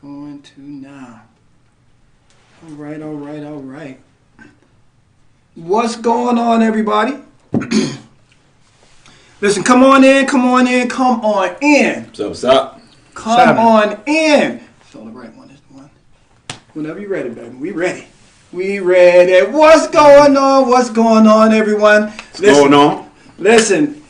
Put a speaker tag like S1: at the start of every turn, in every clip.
S1: Going to now. All right, all right, all right. What's going on, everybody? Listen, come on in, come on in, come on in.
S2: What's up?
S1: Come on in. It's all the right one. Is the one. Whenever you're ready, baby. We ready. We ready. What's going on? What's going on, everyone?
S2: What's going on?
S1: Listen,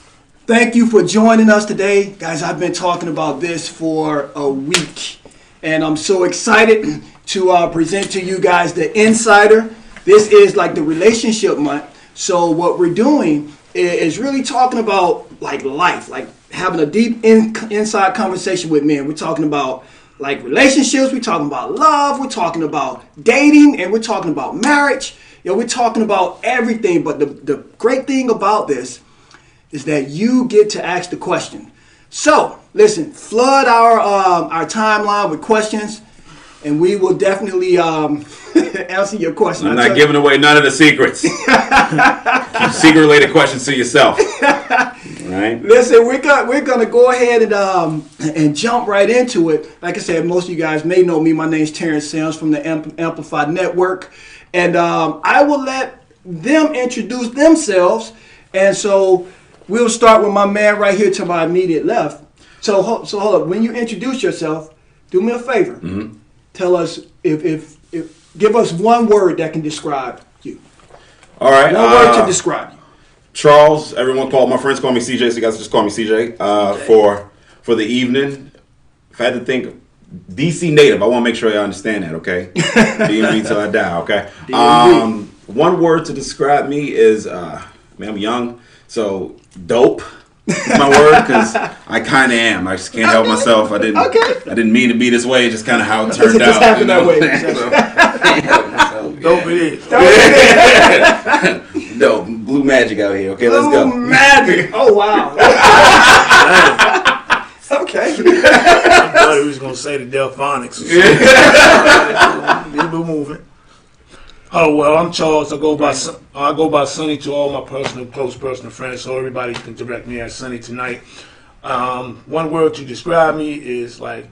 S1: thank you for joining us today. Guys, I've been talking about this for a week. And I'm so excited to present to you guys the Insider. This is like the relationship month. So what we're doing is really talking about like life, like having a deep inside conversation with men. We're talking about like relationships. We're talking about love. We're talking about dating, and we're talking about marriage. You know, we're talking about everything. But the great thing about this is that you get to ask the question. So listen, flood our timeline with questions, and we will definitely answer your question.
S2: I'm not giving away none of the secrets. Keep secret-related questions to yourself. Right?
S1: Listen, we're gonna go ahead and jump right into it. Like I said, most of you guys may know me. My name's Terrence Sims from the Amplified Network, and I will let them introduce themselves. And so we'll start with my man right here to my immediate left. So hold up. When you introduce yourself, do me a favor. Mm-hmm. Tell us if give us one word that can describe you.
S2: All right.
S1: One word to describe you.
S2: Charles. My friends call me CJ, so you guys just call me CJ. For the evening, if I had to think, DC native. I want to make sure y'all understand that. Okay. DMV till I die. Okay. One word to describe me is I'm young, so dope. It's my word, because I kind of am. I just can't help myself. I didn't mean to be this way. It's just kind of how it turned out.
S1: It just happened that way.
S2: Dope it is. Dope. Blue magic out here. Okay, let's go.
S1: Blue magic. Oh, wow. Okay.
S3: I thought he was going to say the Delphonics. Keep it moving. Oh, well, I'm Charles. I go by Sonny to all my close personal friends, so everybody can direct me as Sonny tonight. One word to describe me is like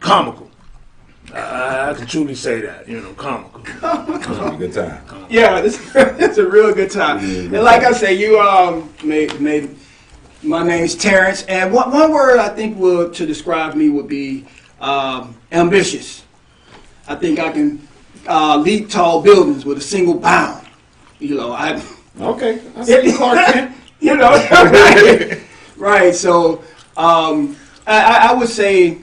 S3: comical. I can truly say that, comical.
S2: It's gonna be a good time.
S1: Yeah, it's a real good time. And like I say, you made my name's Terrence, and one word I think to describe me would be ambitious. I think I can leap tall buildings with a single bound.
S2: Okay. I see you, Clark Kent.
S1: Right. So I would say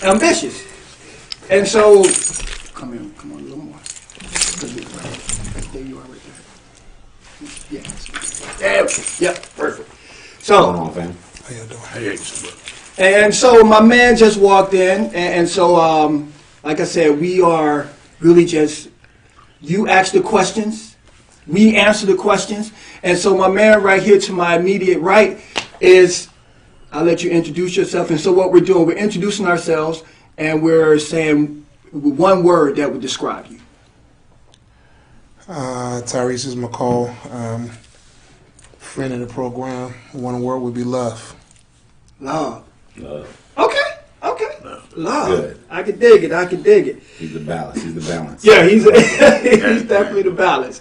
S1: ambitious. And so come on a little more. There you are right there. Yeah, perfect. So
S2: What's going on, fam?
S3: How y'all doing? How you doing?
S1: And so my man just walked in, and so like I said, we are really just, you ask the questions, we answer the questions. And so my man right here to my immediate right is, I'll let you introduce yourself. And so what we're doing, we're introducing ourselves, and we're saying one word that would describe you.
S4: Tyrese is McCall, friend of the program. One word would be love.
S1: Love.
S2: Love.
S1: Okay. Love.
S2: Good.
S1: I can dig it.
S2: He's the balance.
S1: Yeah, he's definitely the balance.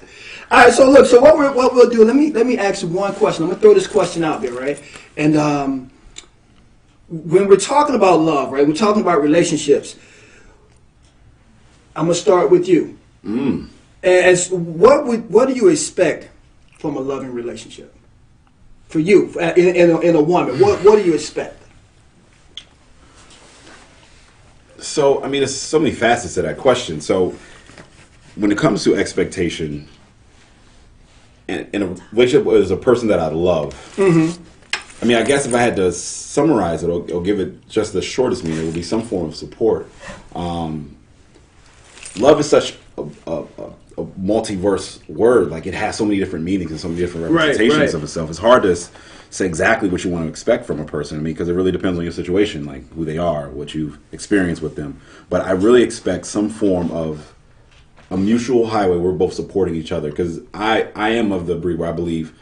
S1: All right, so look, what we'll do, let me ask you one question. I'm gonna throw this question out there, right? And when we're talking about love, right? We're talking about relationships. I'm gonna start with you. And what do you expect from a loving relationship? For you, in a woman, what do you expect?
S2: So, there's so many facets to that question. So, when it comes to expectation, in a relationship with a person that I love, I guess if I had to summarize it or give it just the shortest meaning, it would be some form of support. Love is such a multiverse word. Like, it has so many different meanings and so many different representations of itself. It's hard to say exactly what you want to expect from a person. Because it really depends on your situation, like who they are, what you've experienced with them. But I really expect some form of a mutual highway where we're both supporting each other. Because I am of the breed where I believe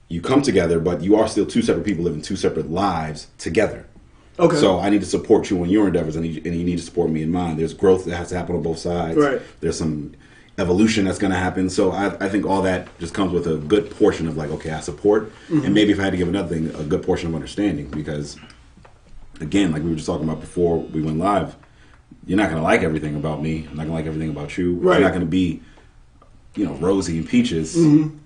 S2: you come together, but you are still two separate people living two separate lives together.
S1: Okay.
S2: So I need to support you in your endeavors, and you need to support me in mine. There's growth that has to happen on both sides.
S1: Right.
S2: There's some evolution that's going to happen. So I think all that just comes with a good portion of like, okay, I support, and maybe if I had to give another thing, a good portion of understanding, because again, like we were just talking about before we went live, you're not going to like everything about me. I'm not going to like everything about you.
S1: Right.
S2: It's not going to be, rosy and peaches,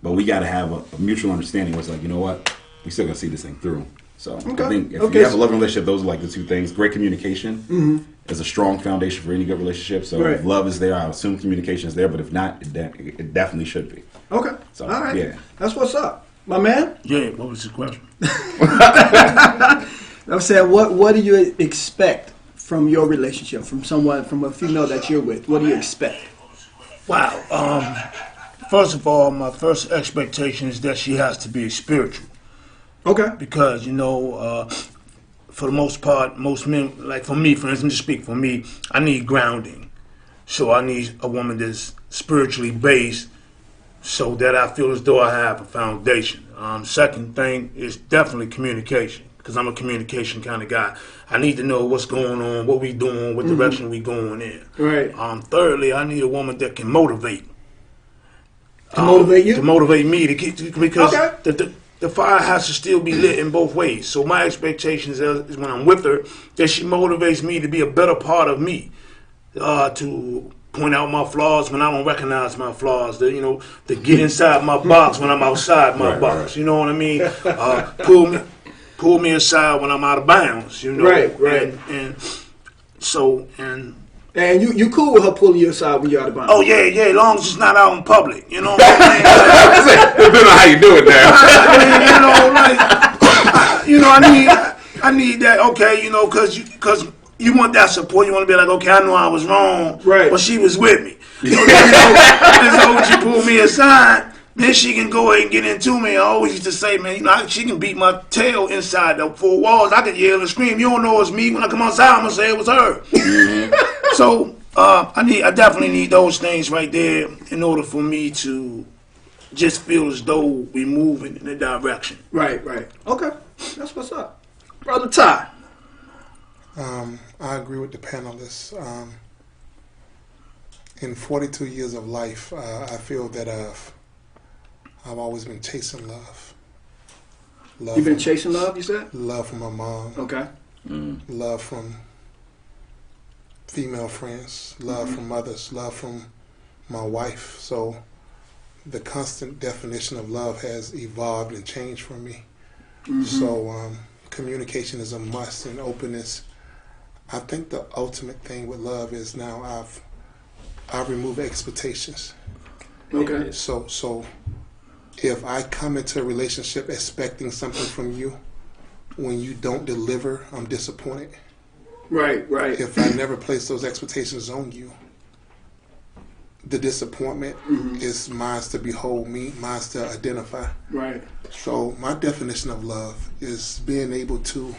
S2: but we got to have a mutual understanding where it's like, you know what, we still got to see this thing through. So I think if you have a loving relationship, those are like the two things. Great communication is a strong foundation for any good relationship. So if love is there, I assume communication is there, but if not, it definitely should be.
S1: Okay.
S2: So,
S1: all right.
S2: yeah.
S1: That's what's up. My man?
S3: Yeah, what was the question?
S1: I'm saying, what do you expect from your relationship, from a female that you're with? What do you expect?
S3: Wow. First of all, my first expectation is that she has to be spiritual.
S1: Okay.
S3: Because, for the most part, most men, like for me, for instance, to speak for me, I need grounding. So I need a woman that's spiritually based so that I feel as though I have a foundation. Second thing is definitely communication, because I'm a communication kind of guy. I need to know what's going on, what we doing, what direction we going in.
S1: Right.
S3: Thirdly, I need a woman that can motivate.
S1: To motivate you?
S3: To motivate me to keep, because
S1: Okay.
S3: the fire has to still be lit in both ways. So my expectations is when I'm with her, that she motivates me to be a better part of me, to point out my flaws when I don't recognize my flaws, to get inside my box when I'm outside my box. Right. You know what I mean? Pull me aside when I'm out of bounds.
S1: Right.
S3: And so.
S1: And you cool with her pulling you aside when you're out of bounds?
S3: Oh yeah, as long as it's not out in public, you know what I mean?
S2: Depending on how you do it now.
S3: I need that, okay, because you want that support. You want to be like, okay, I know I was wrong,
S1: right?
S3: But she was with me. So when she pulled me aside, then she can go ahead and get into me. I always used to say, man, she can beat my tail inside the four walls. I could yell and scream. You don't know it's me. When I come outside, I'm gonna say it was her. So I definitely need those things right there in order for me to just feel as though we're moving in a direction.
S1: Right. Okay, that's what's up, Brother Ty.
S4: I agree with the panelists. In 42 years of life, I feel that I've always been chasing love.
S1: You've been chasing love, you said?
S4: Love from my mom.
S1: Okay.
S4: Love from female friends. Love from others. Love from my wife. So the constant definition of love has evolved and changed for me. So communication is a must, and openness. I think the ultimate thing with love is now I've removed expectations.
S1: Okay.
S4: So if I come into a relationship expecting something from you, when you don't deliver, I'm disappointed.
S1: Right.
S4: If I never place those expectations on you, the disappointment is mine to behold, mine to identify.
S1: Right.
S4: So my definition of love is being able to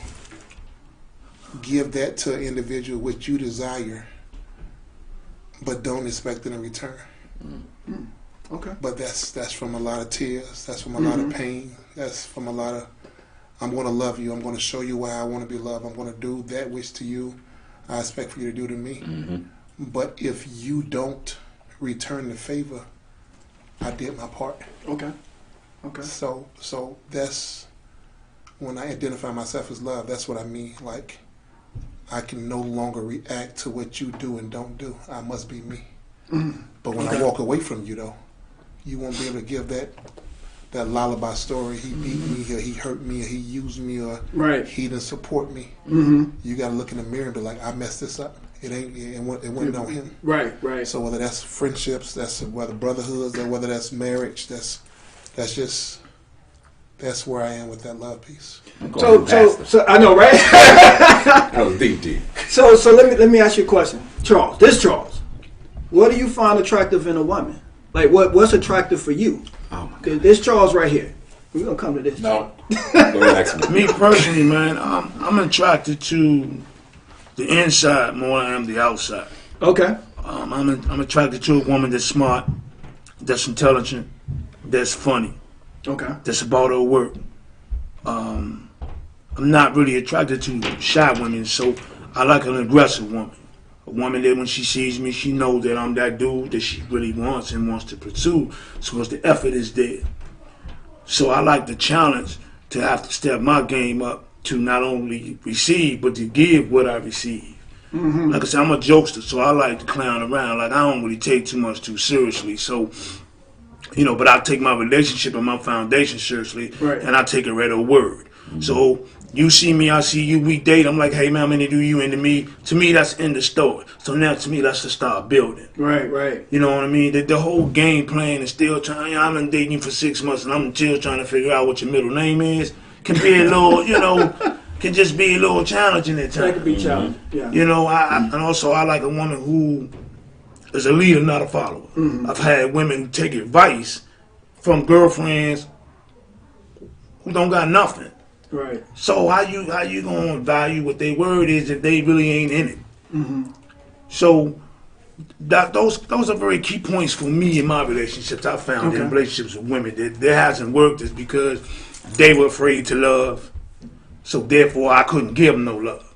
S4: give that to an individual which you desire, but don't expect it in return.
S1: Okay.
S4: But that's from a lot of tears. That's from a lot of pain. That's from a lot of, I'm going to love you. I'm going to show you why I want to be loved. I'm going to do that which to you I expect for you to do to me. But if you don't return the favor, I did my part.
S1: Okay.
S4: So that's when I identify myself as love. That's what I mean. Like, I can no longer react to what you do and don't do. I must be me. But when I walk away from you, though, you won't be able to give that lullaby story. He beat me, or he hurt me, or he used me, or he didn't support me. You got to look in the mirror and be like, I messed this up. It wasn't on him.
S1: Right.
S4: So whether that's friendships, whether brotherhoods, or whether that's marriage, that's where I am with that love piece.
S1: So I know, right?
S2: That was deep.
S1: So let me ask you a question, Charles. What do you find attractive in a woman? Like what's attractive for you?
S2: Oh my
S1: God. This Charles right here. We're gonna come to this.
S2: No. Don't ask me.
S3: Me personally, man, I'm attracted to the inside more than I am the outside.
S1: Okay.
S3: I'm attracted to a woman that's smart, that's intelligent, that's funny,
S1: Okay.
S3: that's about her work. I'm not really attracted to shy women, so I like an aggressive woman. A woman that when she sees me, she knows that I'm that dude that she really wants and wants to pursue, so as the effort is there. So I like the challenge to have to step my game up to not only receive, but to give what I receive. Like I said, I'm a jokester, so I like to clown around. Like, I don't really take too much too seriously. So, you know, but I take my relationship and my foundation seriously,
S1: Right.
S3: and I take it at a word. So you see me, I see you, we date. I'm like, hey man, I'm into you, into me. To me, that's in the story. So now to me, let's just start building.
S1: Right.
S3: You know what I mean? The whole game plan is still trying. I've been dating you for 6 months, and I'm still trying to figure out what your middle name is. Can be a little, you know, can just be a little challenging at
S1: That could
S3: times.
S1: be challenging. Yeah.
S3: You know, and also I like a woman who is a leader, not a follower. I've had women who take advice from girlfriends who don't got nothing.
S1: Right.
S3: So how you gonna value what their word is if they really ain't in it? So those are very key points for me in my relationships. I found in
S1: Okay.
S3: relationships with women that hasn't worked is because they were afraid to love, so therefore I couldn't give them no love.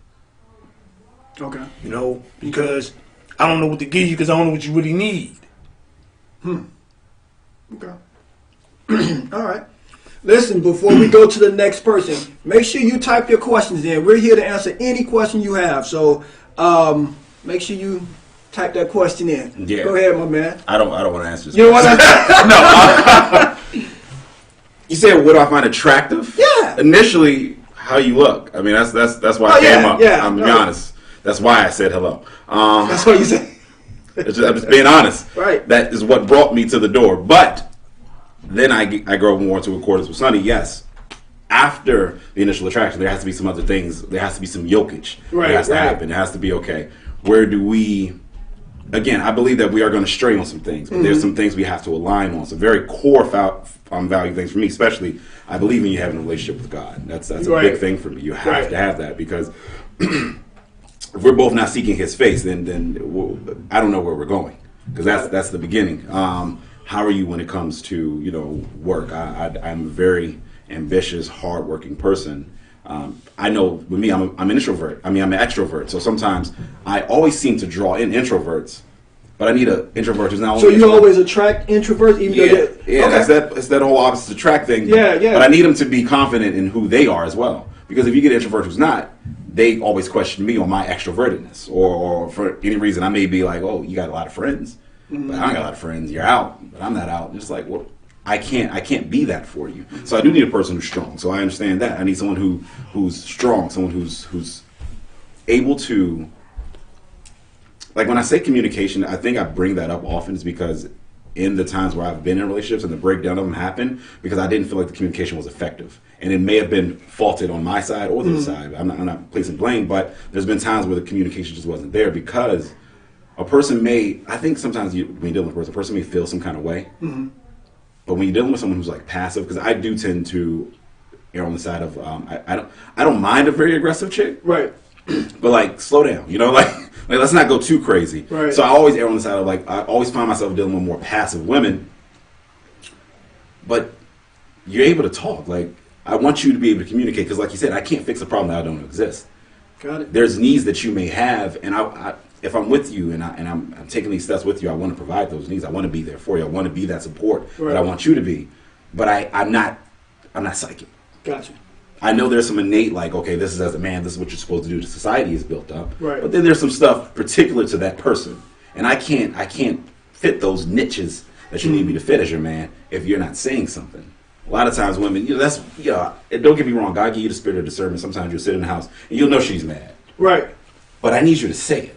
S1: Okay.
S3: You know, because I don't know what to give you because I don't know what you really need.
S1: Okay. All right. Listen, before we go to the next person, make sure you type your questions in. We're here to answer any question you have. So make sure you type that question in.
S2: Yeah.
S1: Go ahead, my man.
S2: I don't want to answer this.
S1: You know what I'm
S2: You said, what do I find attractive?
S1: Yeah.
S2: Initially, how you look. I mean, that's why I
S1: Oh,
S2: came
S1: yeah,
S2: up.
S1: yeah,
S2: I'm gonna
S1: no.
S2: be honest. That's why I said hello.
S1: That's what you say.
S2: I'm just being honest.
S1: Right.
S2: That is what brought me to the door. But then I grow more into accordance with Sonny. Yes. After the initial attraction, there has to be some other things. There has to be some yokage.
S1: Right,
S2: It has to
S1: right.
S2: happen. It has to be okay. Where do we? Again, I believe that we are going to stray on some things, but there's some things we have to align on. Some very core value things for me, especially. I believe in you having a relationship with God. That's a
S1: Right.
S2: big thing for me. You have
S1: Right.
S2: to have that because if we're both not seeking His face, then I don't know where we're going because that's the beginning. How are you when it comes to work? I'm a very ambitious, hardworking person. I know with me, I'm an introvert. I mean, I'm an extrovert. So sometimes I always seem to draw in introverts, but I need an introvert who's not.
S1: So
S2: only
S1: you
S2: introvert.
S1: always attract introverts, even
S2: Yeah,
S1: though
S2: yeah.
S1: Okay.
S2: It's that whole opposite attract thing.
S1: Yeah.
S2: But I need them to be confident in who they are as well. Because if you get an introvert who's not, they always question me on my extrovertedness, or for any reason I may be like, oh, you got a lot of friends, but I don't got a lot of friends. You're out, but I'm not out. Just like, well, I can't be that for you. So I do need a person who's strong. So I understand that. I need someone who's strong, someone who's able to. Like when I say communication, I think I bring that up often is because in the times where I've been in relationships and the breakdown of them happened because I didn't feel like the communication was effective. And it may have been faulted on my side or the other side. I'm not placing blame, but there's been times where the communication just wasn't there because a person may, I think sometimes when you're dealing with a person may feel some kind of way. But when you're dealing with someone who's like passive, because I do tend to err on the side of, I don't mind a very aggressive chick.
S1: Right.
S2: But like, slow down, like let's not go too crazy.
S1: Right.
S2: So I always err on the side of I always find myself dealing with more passive women. But you're able to talk. Like I want you to be able to communicate because, like you said, I can't fix a problem that I don't exist.
S1: Got it.
S2: There's needs that you may have, and I if I'm with you and I'm taking these steps with you, I want to provide those needs. I want to be there for you. I want to be that support that I want you to be. But I'm not psychic.
S1: Gotcha.
S2: I know there's some innate, okay, this is as a man, this is what you're supposed to do. The society is built up,
S1: Right.
S2: But then there's some stuff particular to that person, and I can't fit those niches that you need me to fit as your man if you're not saying something. A lot of times, women, don't get me wrong, God give you the spirit of discernment. Sometimes you'll sit in the house and you'll know she's mad,
S1: Right.
S2: but I need you to say it.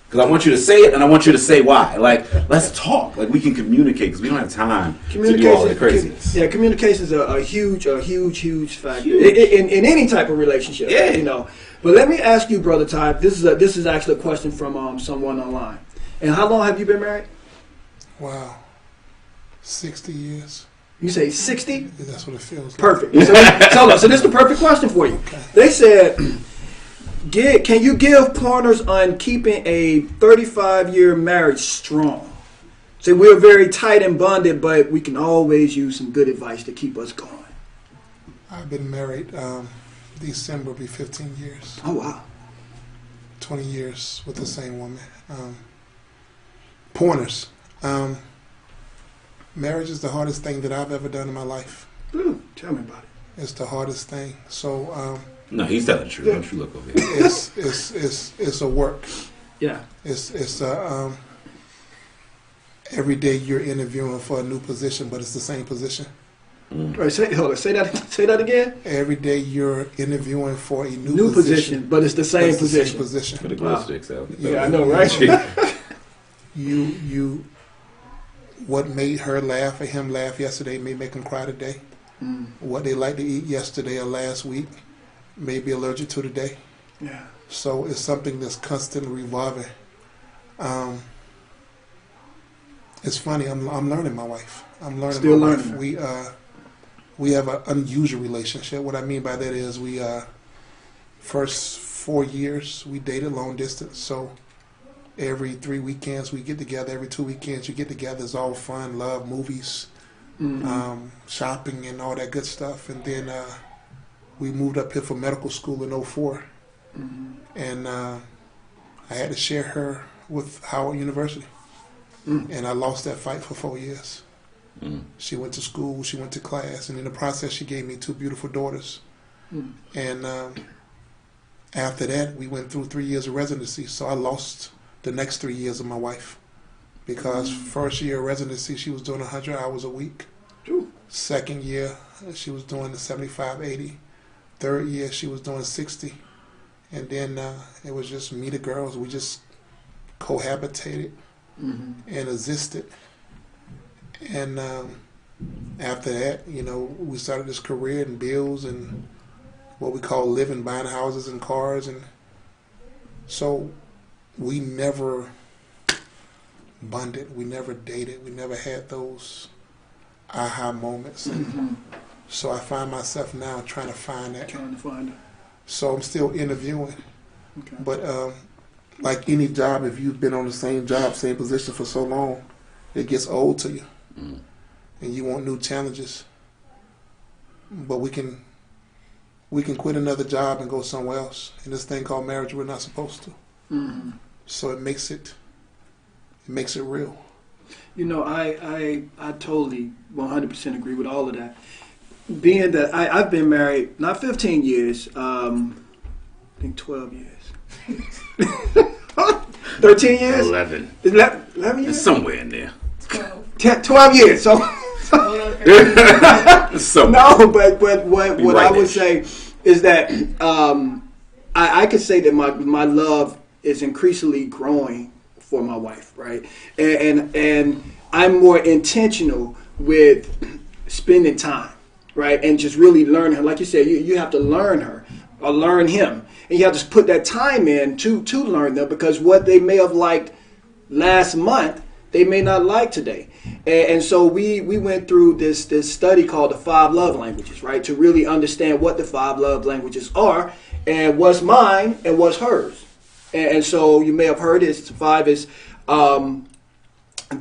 S2: Because I want you to say it, and I want you to say why. Let's talk. We can communicate, because we don't have time to do all the craziness.
S1: Yeah, communication is a huge factor
S2: Huge.
S1: in any type of relationship.
S2: Yeah.
S1: But let me ask you, Brother Ty. This is actually a question from someone online. And how long have you been married?
S4: Wow. 60 years.
S1: You say 60?
S4: That's what it feels like.
S1: Perfect. So this is the perfect question for you. They said, can you give pointers on keeping a 35-year marriage strong? So we're very tight and bonded, but we can always use some good advice to keep us going.
S4: I've been married December will be 15 years.
S1: Oh wow.
S4: 20 years with the same woman. Pointers. Marriage is the hardest thing that I've ever done in my life.
S1: Ooh, tell me about it.
S4: It's the hardest thing. So
S2: No, he's telling the truth. Don't you look over here.
S4: it's a work.
S1: Yeah.
S4: It's every day you're interviewing for a new position, but it's the same position.
S1: Right, say that again.
S4: Every day you're interviewing for a
S1: New position, but it's the
S4: but
S1: same
S4: it's the same
S1: position.
S2: For the
S4: position.
S2: glow sticks out.
S1: Yeah, I know, right?
S4: You what made her laugh or him laugh yesterday may make him cry today. What they like to eat yesterday or last week may be allergic to today.
S1: Yeah.
S4: So it's something that's constantly revolving. It's funny. I'm learning my wife. I'm learning
S1: Still
S4: my
S1: learning
S4: wife.
S1: her.
S4: We have an unusual relationship. What I mean by that is we first 4 years we dated long distance. So every 3 weekends we get together. Every 2 weekends you get together. It's all fun, love, movies, shopping, and all that good stuff. And then we moved up here for medical school in '04, and I had to share her with Howard University, and I lost that fight for 4 years. She went to school, she went to class, and in the process she gave me 2 beautiful daughters. And after that we went through 3 years of residency, so I lost the next 3 years of my wife, because first year of residency she was doing 100 hours a week. Second year she was doing the 75, 80. Third year she was doing 60. And then it was just me, the girls. We just cohabitated and existed. And after that, we started this career in bills and what we call living, buying houses and cars. And so we never bonded. We never dated. We never had those aha moments. So I find myself now trying to find that.
S1: Trying to find her.
S4: So I'm still interviewing.
S1: Okay.
S4: But like any job, if you've been on the same job, same position for so long, it gets old to you. And you want new challenges. But we can quit another job and go somewhere else. And this thing called marriage, we're not supposed to. So it makes it real.
S1: I totally 100% agree with all of that. Being that I've been married, not 15 years, I think 12 years. 13 years?
S2: 11.
S1: 11 years?
S2: It's somewhere in there.
S1: 12 years. So
S2: Somewhere.
S1: no, but what
S2: right
S1: I would
S2: there.
S1: say is that I could say that my love is increasingly growing for my wife, right? And I'm more intentional with spending time, right? And just really learn her. Like you said, you have to learn her or learn him. And you have to put that time in to learn them, because what they may have liked last month, they may not like today. And so we went through this study called the 5 love languages, right? To really understand what the 5 love languages are and what's mine and what's hers. And so you may have heard it. 5 is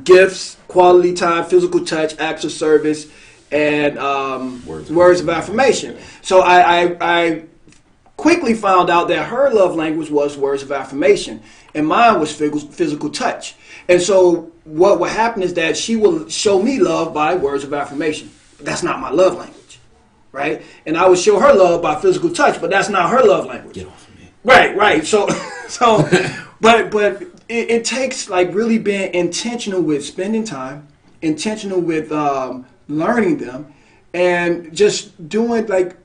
S1: gifts, quality time, physical touch, acts of service, and words of affirmation. So I quickly found out that her love language was words of affirmation, and mine was physical touch. And so what would happen is that she will show me love by words of affirmation. But that's not my love language, right? And I would show her love by physical touch, but that's not her love language.
S2: Get off of me.
S1: Right. So, but it takes like really being intentional with spending time, intentional with learning them, and just doing like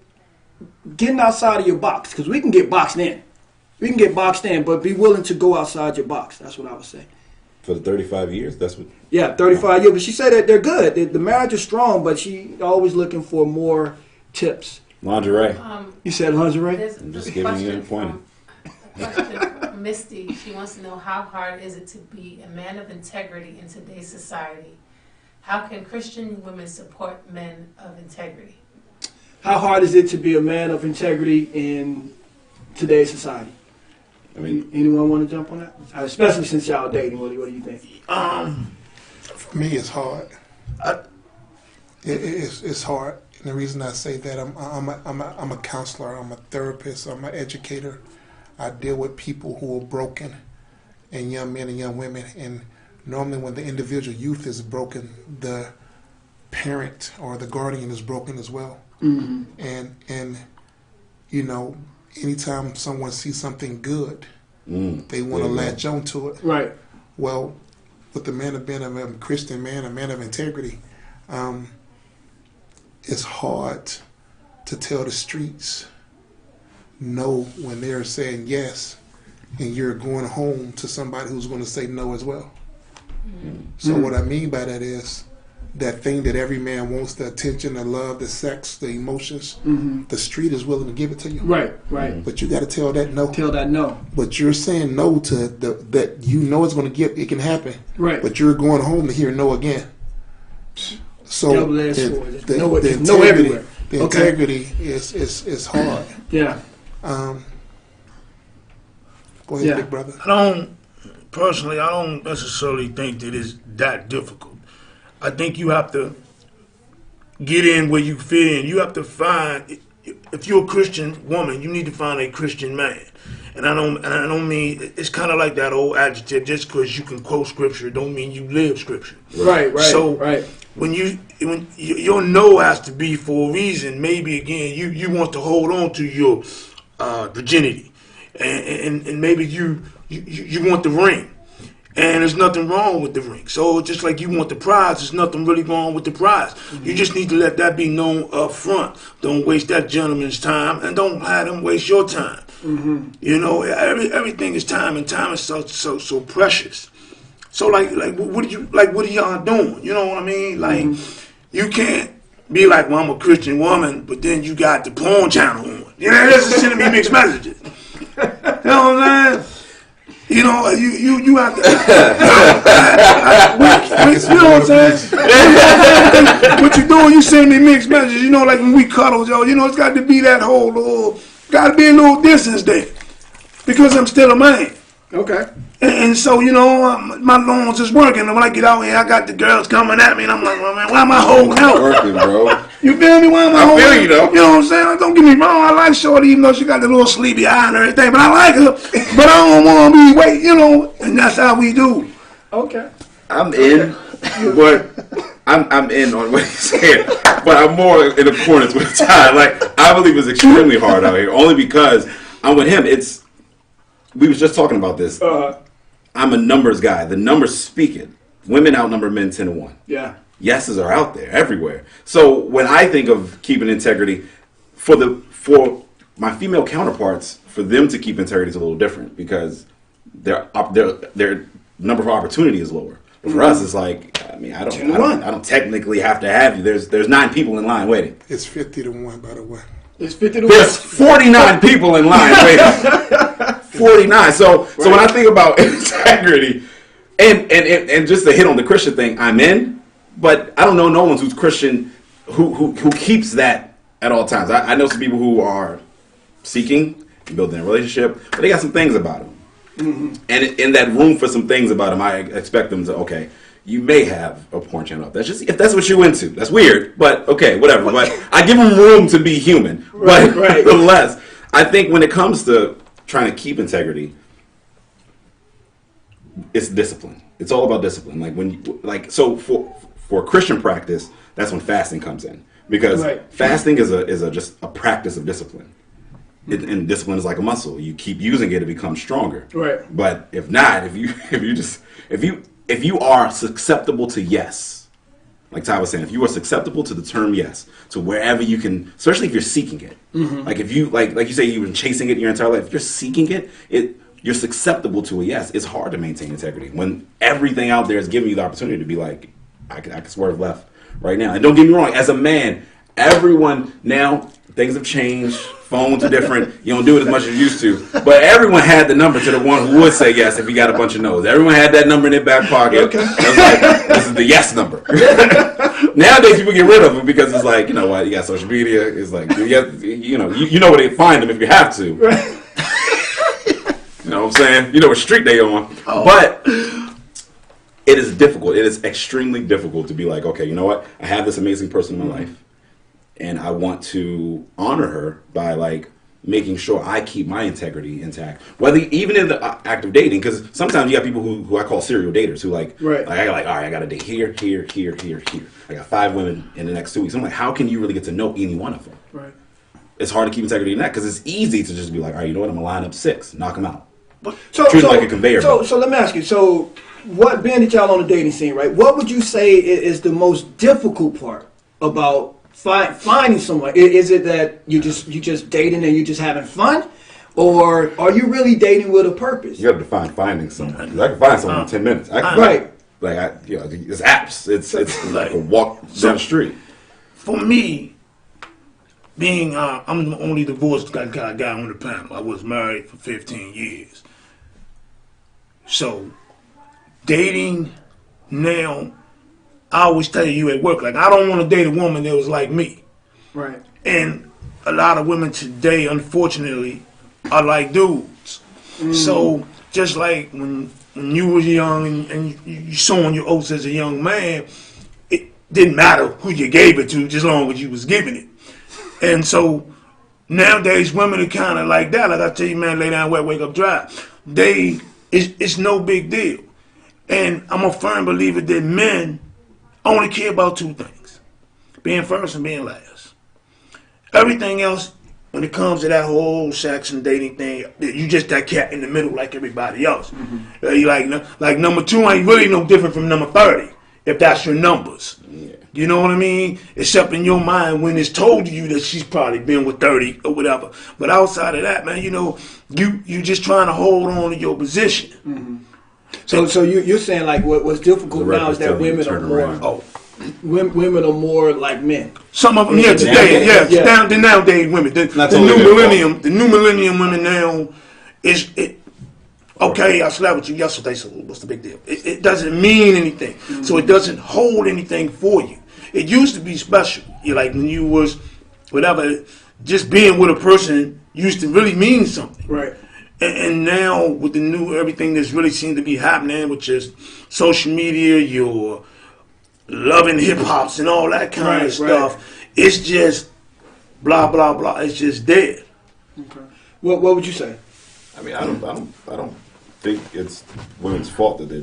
S1: getting outside of your box, because we can get boxed in. We can get boxed in, but be willing to go outside your box. That's what I would say.
S2: For the 35 years, that's what.
S1: Yeah, 35 years. But she said that they're good. The marriage is strong, but she always looking for more tips.
S2: Lingerie.
S1: You said lingerie?
S5: There's
S2: I'm just
S5: a
S2: giving you a
S5: question
S2: point.
S5: from Misty. She wants to know, how hard is it to be a man of integrity in today's society? How can Christian women support men of integrity?
S1: How hard is it to be a man of integrity in today's society?
S2: I mean,
S1: Anyone want to jump on that? Especially since y'all dating. What do you think?
S4: For me, it's hard. It's hard. And the reason I say that, I'm a counselor, I'm a therapist, I'm an educator. I deal with people who are broken, and young men and young women. And normally when the individual youth is broken, the parent or the guardian is broken as well.
S1: Mm-hmm.
S4: And you know, anytime someone sees something good, they want to latch on to it.
S1: Right.
S4: Well, with the man of being a Christian man, a man of integrity, it's hard to tell the streets no when they're saying yes, and you're going home to somebody who's going to say no as well. So what I mean by that is that thing that every man wants, the attention, the love, the sex, the emotions, the street is willing to give it to you.
S1: Right, right.
S4: But you got to tell that no.
S1: Tell that no.
S4: But you're saying no to that you know it's going to get, it can happen.
S1: Right.
S4: But you're going home to hear no again. So
S1: Double-edged sword. There's no
S4: integrity,
S1: everywhere.
S4: the
S1: Okay.
S4: integrity is hard.
S1: Yeah.
S4: Go ahead,
S1: Yeah.
S4: big brother.
S3: I don't necessarily think that it's that difficult. I think you have to get in where you fit in. You have to find, if you're a Christian woman, you need to find a Christian man. And I don't mean, it's kind of like that old adjective, just because you can quote scripture don't mean you live scripture.
S1: Right, right.
S3: So
S1: right.
S3: when your no has to be for a reason, maybe again you want to hold on to your virginity, and maybe you want the ring, and there's nothing wrong with the ring. So just like you want the prize, there's nothing really wrong with the prize. You just need to let that be known up front. Don't waste that gentleman's time, and don't have him waste your time. You know, everything is time, and time is so precious. So like what are y'all doing? You know what I mean? Like you can't be like, well, I'm a Christian woman, but then you got the porn channel on. You know, that's sending me mixed messages. You know what I'm saying? You know, you have to. You know what I'm saying? What you doing? You send me mixed messages. You know, like when we cuddle, yo. You know, it's got to be that whole little. Got to be a little distance there, because I'm still a man.
S1: Okay.
S3: And so, you know, my lungs is working. And when I get out here, I got the girls coming at me, and I'm like, well, man, why am I holding out?
S2: Working, bro.
S3: You feel me? Why am I holding
S2: feel you, though.
S3: You know what I'm saying? Like, don't get me wrong. I like Shorty, even though she got the little sleepy eye and everything. But I like her. But I don't want to be wait, you know. And that's how we do.
S1: Okay.
S2: I'm in, but I'm in on what he's saying. But I'm more in accordance with Ty. Like, I believe it's extremely hard out here, only because I'm with him. We was just talking about this. I'm a numbers guy. The numbers speak it. Women outnumber men 10-1.
S1: Yeah.
S2: Yeses are out there everywhere. So when I think of keeping integrity, for my female counterparts, for them to keep integrity is a little different, because their number of opportunity is lower. But for us, it's like, I mean, I don't technically have to have you. There's 9 people in line waiting.
S4: It's 50-1, by the way.
S1: It's 50 to 1.
S2: There's 49 people in line waiting. 49. So when I think about integrity, and just to hit on the Christian thing, I'm in, but I don't know no one who's Christian who keeps that at all times. I know some people who are seeking and building a relationship, but they got some things about them. And in that room for some things about them, I expect them to, okay, you may have a porn channel up. That's just, if that's what you're into. That's weird, but okay, whatever. But I give them room to be human.
S1: Right,
S2: but
S1: right.
S2: nonetheless, I think when it comes to trying to keep integrity, it's discipline. It's all about discipline. Like so for Christian practice, that's when fasting comes in, because fasting is just a practice of discipline. And discipline is like a muscle. You keep using it to become stronger.
S1: Right.
S2: But if not, if you are susceptible to yes, like Ty was saying, if you are susceptible to the term yes, to wherever you can, especially if you're seeking it, like if you like you say you've been chasing it your entire life, if you're seeking it, you're susceptible to a yes. It's hard to maintain integrity when everything out there is giving you the opportunity to be like, I can swerve left right now. And don't get me wrong, as a man, everyone now, things have changed. Phones are different. You don't do it as much as you used to. But everyone had the number to the one who would say yes if he got a bunch of no's. Everyone had that number in their back pocket. Okay. It was like, this is the yes number. Nowadays, people get rid of them because it's like, you know what, you got social media. It's like, you know where they find them if you have to. You know what I'm saying? You know what street they on. Oh. But it is difficult. It is extremely difficult to be like, okay, you know what? I have this amazing person in my life. and I want to honor her by like making sure I keep my integrity intact. Whether even in the act of dating, because sometimes you got people who I call serial daters who like,
S1: Right.
S2: like I got like, all right, I got to date here. I got 5 women in the next 2 weeks. I'm like, how can you really get to know any one of them?
S1: Right.
S2: It's hard to keep integrity in that because it's easy to just be like, all right, you know what? I'm gonna line up 6, knock them out. Treat it like a conveyor
S1: So,
S2: belt.
S1: so let me ask you. So, what being that y'all on the dating scene, right? What would you say is the most difficult part about finding someone? Is it that you just dating and you just having fun, or are you really dating with a purpose?
S2: You got to define finding someone. 'Cause I can find someone in 10 minutes. I can
S1: Right.
S2: it's apps. It's like a walk down the street.
S3: For me, being I'm the only divorced guy on the panel. I was married for 15 years. So dating now, I always tell you at work, like I don't want to date a woman that was like me.
S1: Right.
S3: And a lot of women today, unfortunately, are like dudes. So just like when you was young and you sowing your oats as a young man, it didn't matter who you gave it to, just as long as you was giving it. And so nowadays, women are kind of like that. Like I tell you, man, lay down wet, wake up dry. It's no big deal. And I'm a firm believer that men only care about 2 things: being first and being last. Everything else, when it comes to that whole sex and dating thing, you just that cat in the middle like everybody else. You like number 2 ain't really no different from number 30 if that's your numbers. You know what I mean? Except in your mind when it's told you that she's probably been with 30 or whatever. But outside of that, man, you know, you just trying to hold on to your position.
S1: So you're saying like what's difficult now is that women are more women are more like men.
S3: Some of them, yeah, today, yeah. The nowadays women, the new millennium women now is it. Okay, I slept with you yesterday, so what's the big deal? It doesn't mean anything, so it doesn't hold anything for you. It used to be special. Like when you was whatever, just being with a person used to really mean something.
S1: Right.
S3: And now with the new everything that's really seemed to be happening, which is social media, your loving hip hops and all that kind of stuff, it's just blah blah blah. It's just dead.
S1: Okay. What would you say?
S2: I mean, I don't think it's women's fault that they're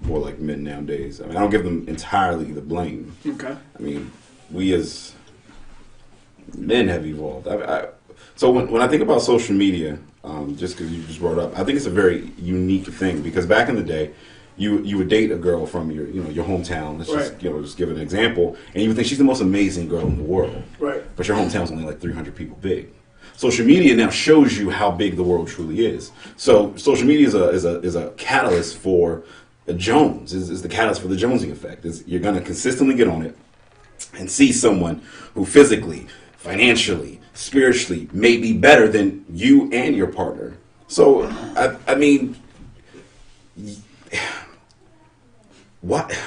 S2: more like men nowadays. I mean, I don't give them entirely the blame.
S1: Okay.
S2: I mean, we as men have evolved. So when I think about social media, just because you just brought it up, I think it's a very unique thing because back in the day, you would date a girl from your hometown. Let's just give an example, and you would think she's the most amazing girl in the world.
S1: Right.
S2: But your hometown's only like 300 people big. Social media now shows you how big the world truly is. So social media is a catalyst for the Jones. Is the catalyst for the Jonesing effect. You're going to consistently get on it and see someone who physically, financially, spiritually may be better than you and your partner. So I mean, what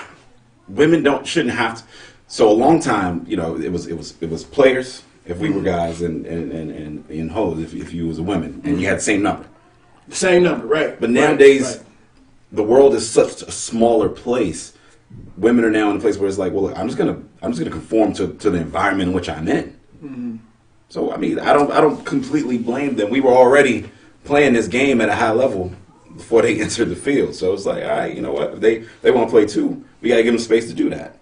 S2: women shouldn't have to. So a long time, it was players. If we were guys and hoes, if you was a woman and you had the same number.
S1: Same number, right.
S2: But nowadays, the world is such a smaller place. Women are now in a place where it's like, well, look, I'm just gonna conform to the environment in which I'm in. Mm-hmm. So I mean, I don't completely blame them. We were already playing this game at a high level before they entered the field. So it's like, all right, you know what? If they want to play too, we gotta give them space to do that.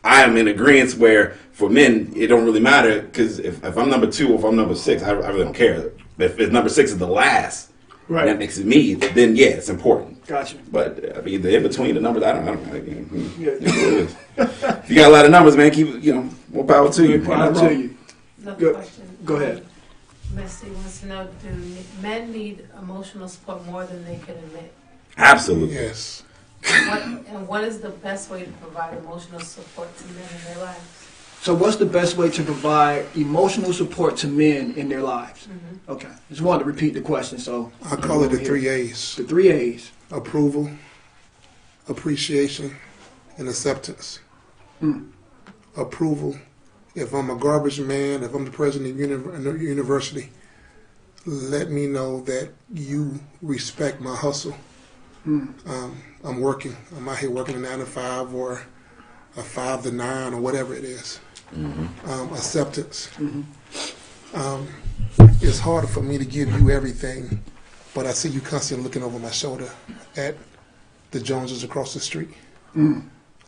S2: I am in agreement where for men it don't really matter because if I'm number 2 or if I'm number 6, I really don't care. If number 6 is the last, and that makes it me, then yeah, it's important.
S1: Gotcha.
S2: But I mean, the in between the numbers, I don't If you got a lot of numbers, man, keep more power to you.
S1: Power to you.
S5: Another question.
S1: Go ahead.
S5: Missy wants to know: do men need emotional support more than they can admit?
S2: Absolutely.
S4: Yes.
S5: What is the best way to provide emotional support to men in their lives?
S1: So what's the best way to provide emotional support to men in their lives? Mm-hmm. Okay. Just wanted to repeat the question. So
S4: I call it the 3 A's.
S1: The 3 A's.
S4: Approval, appreciation, and acceptance. Approval. If I'm a garbage man, if I'm the president of the university, let me know that you respect my hustle. I'm working. I'm out here working a 9 to 5 or a 5 to 9 or whatever it is. acceptance. It's harder for me to give you everything, but I see you constantly looking over my shoulder at the Joneses across the street.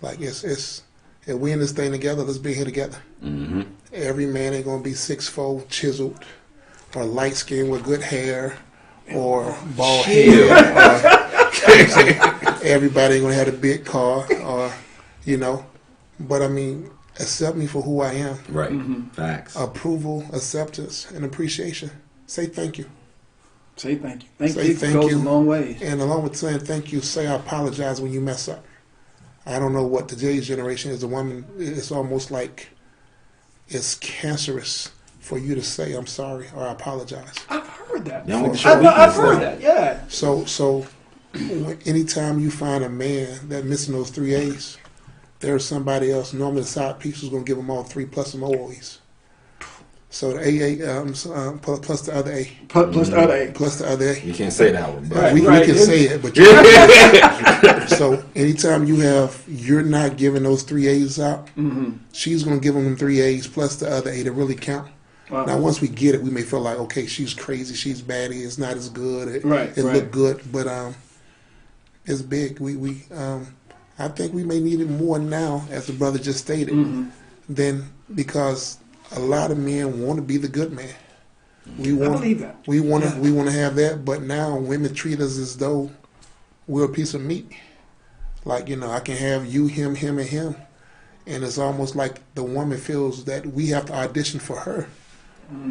S4: Like it's if we in this thing together, let's be here together. Every man ain't gonna be 6'4", chiseled, or light skinned with good hair, or bald head. Everybody ain't gonna have a big car, or But I mean, accept me for who I am.
S2: Right. Facts.
S4: Approval, acceptance, and appreciation. Say thank you.
S1: Say thank you.
S4: Say
S1: Thank you goes a long way.
S4: And along with saying thank you, say I apologize when you mess up. I don't know what today's generation is. A woman, it's almost like it's cancerous for you to say I'm sorry or I apologize.
S1: I've heard that.
S2: Yeah,
S1: before.
S2: show weakness
S1: I've heard
S2: like
S1: that. Yeah.
S4: So anytime you find a man that missing those 3 A's, there's somebody else, normally the side piece, who's going to give them all 3 plus some OEs. So the AA plus the other A.
S1: Plus the other A.
S4: Plus the other A.
S2: You can't say that one, but
S1: Right.
S4: We can say it, but so anytime you're not giving those 3 A's out, she's going to give them 3 A's plus the other A to really count.
S1: Wow.
S4: Now, once we get it, we may feel like, okay, she's crazy, she's baddie, it's not as good, it
S1: Right.
S4: looked good, but it's big. I think we may need it more now, as the brother just stated, than because a lot of men want to be the good man.
S1: I believe that.
S4: We want to have that, but now women treat us as though we're a piece of meat. Like, I can have you, him, and him, and it's almost like the woman feels that we have to audition for her.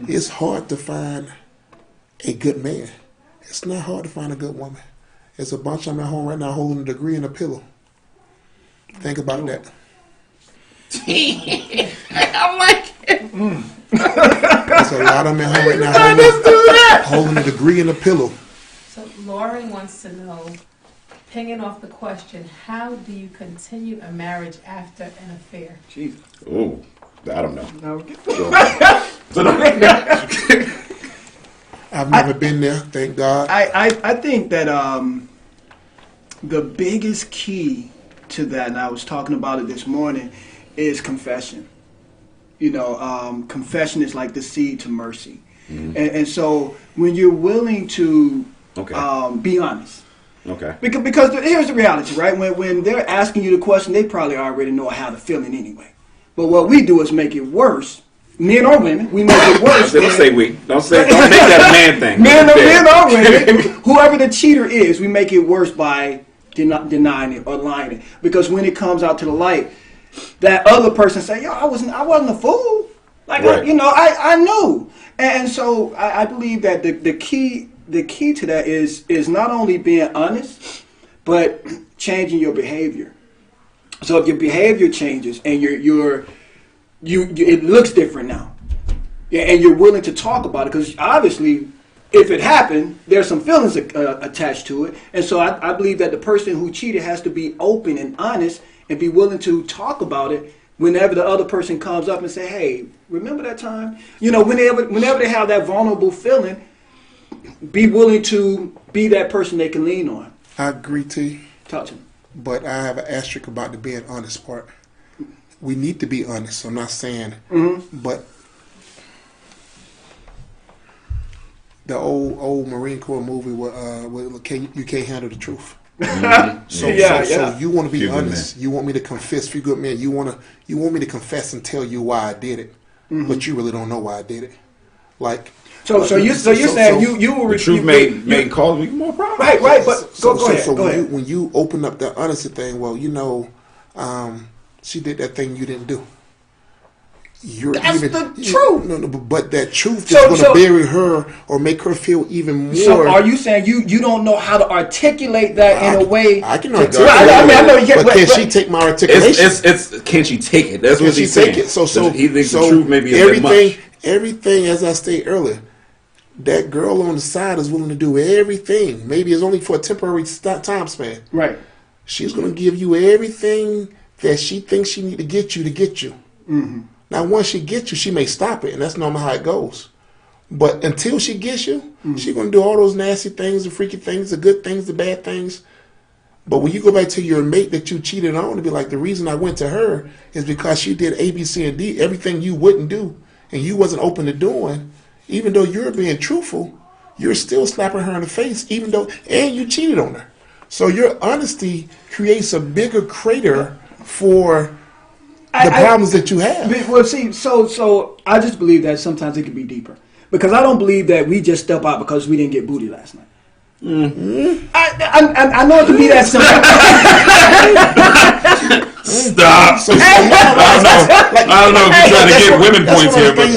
S4: It's hard to find a good man. It's not hard to find a good woman. It's a bunch of them at home right now holding a degree and a pillow. Think about that.
S2: I'm like,
S4: There's a lot of them at home right now holding a degree and a pillow.
S5: So Lauren wants to know, pinging off the question, how do you continue a marriage after an affair?
S1: Jesus.
S2: ooh, I don't know.
S1: Now,
S4: I've never been there, thank God.
S1: I think that the biggest key to that, and I was talking about it this morning, is confession. Confession is like the seed to mercy. And so when you're willing to be honest.
S2: Okay.
S1: Because here's the reality, right? When they're asking you the question, they probably already know how to feel it anyway. But what we do is make it worse. Men or women, we make it worse.
S2: Don't say we. Don't make that a man thing.
S1: Men or women, whoever the cheater is, we make it worse by denying it or lying it. Because when it comes out to the light, that other person say, "Yo, I wasn't a fool. Like
S2: right.
S1: I knew." And so I believe that the key to that is not only being honest, but changing your behavior. So if your behavior changes and it looks different now, and you're willing to talk about it, because obviously, if it happened, there's some feelings attached to it, and so I believe that the person who cheated has to be open and honest and be willing to talk about it whenever the other person comes up and say, "Hey, remember that time?" Whenever they have that vulnerable feeling, be willing to be that person they can lean on.
S4: I agree, T.
S1: Talk to me.
S4: But I have an asterisk about the being honest part. We need to be honest. I'm not saying, but the old Marine Corps movie where you can't handle the truth. So you want to be honest. You want me to confess. If you're a good man, you want me to confess and tell you why I did it, but you really don't know why I did it. Like.
S1: So you're saying you will
S2: the truth may cause me more problems.
S1: Right. But go ahead.
S4: When you open up the honesty thing, well, she did that thing you didn't do.
S1: That's the truth.
S4: No, but that truth is going to bury her or make her feel even more.
S1: So are you saying you don't know how to articulate that in a way?
S4: I can articulate.
S1: I know you can't.
S4: But can she take my articulation?
S2: It's can she take it? That's what he's saying.
S4: Take it? So
S2: he thinks the truth may be a bit much.
S4: Everything, as I stated earlier, that girl on the side is willing to do everything. Maybe it's only for a temporary time span.
S1: Right.
S4: She's going to give you everything that she thinks she need to get you. Mm-hmm. Now, once she gets you, she may stop it, and that's normally how it goes. But until she gets you, she's going to do all those nasty things, the freaky things, the good things, the bad things. But when you go back to your mate that you cheated on, to be like, the reason I went to her is because she did A, B, C, and D, everything you wouldn't do, and you wasn't open to doing. Even though you're being truthful, you're still slapping her in the face, even though, and you cheated on her. So your honesty creates a bigger crater for the problems that you have.
S1: Well, see, so I just believe that sometimes it can be deeper. Because I don't believe that we just step out because we didn't get booty last night. Mm-hmm. I know it can be that simple.
S2: Stop.
S4: So I
S2: don't know if you're trying to get women points here, but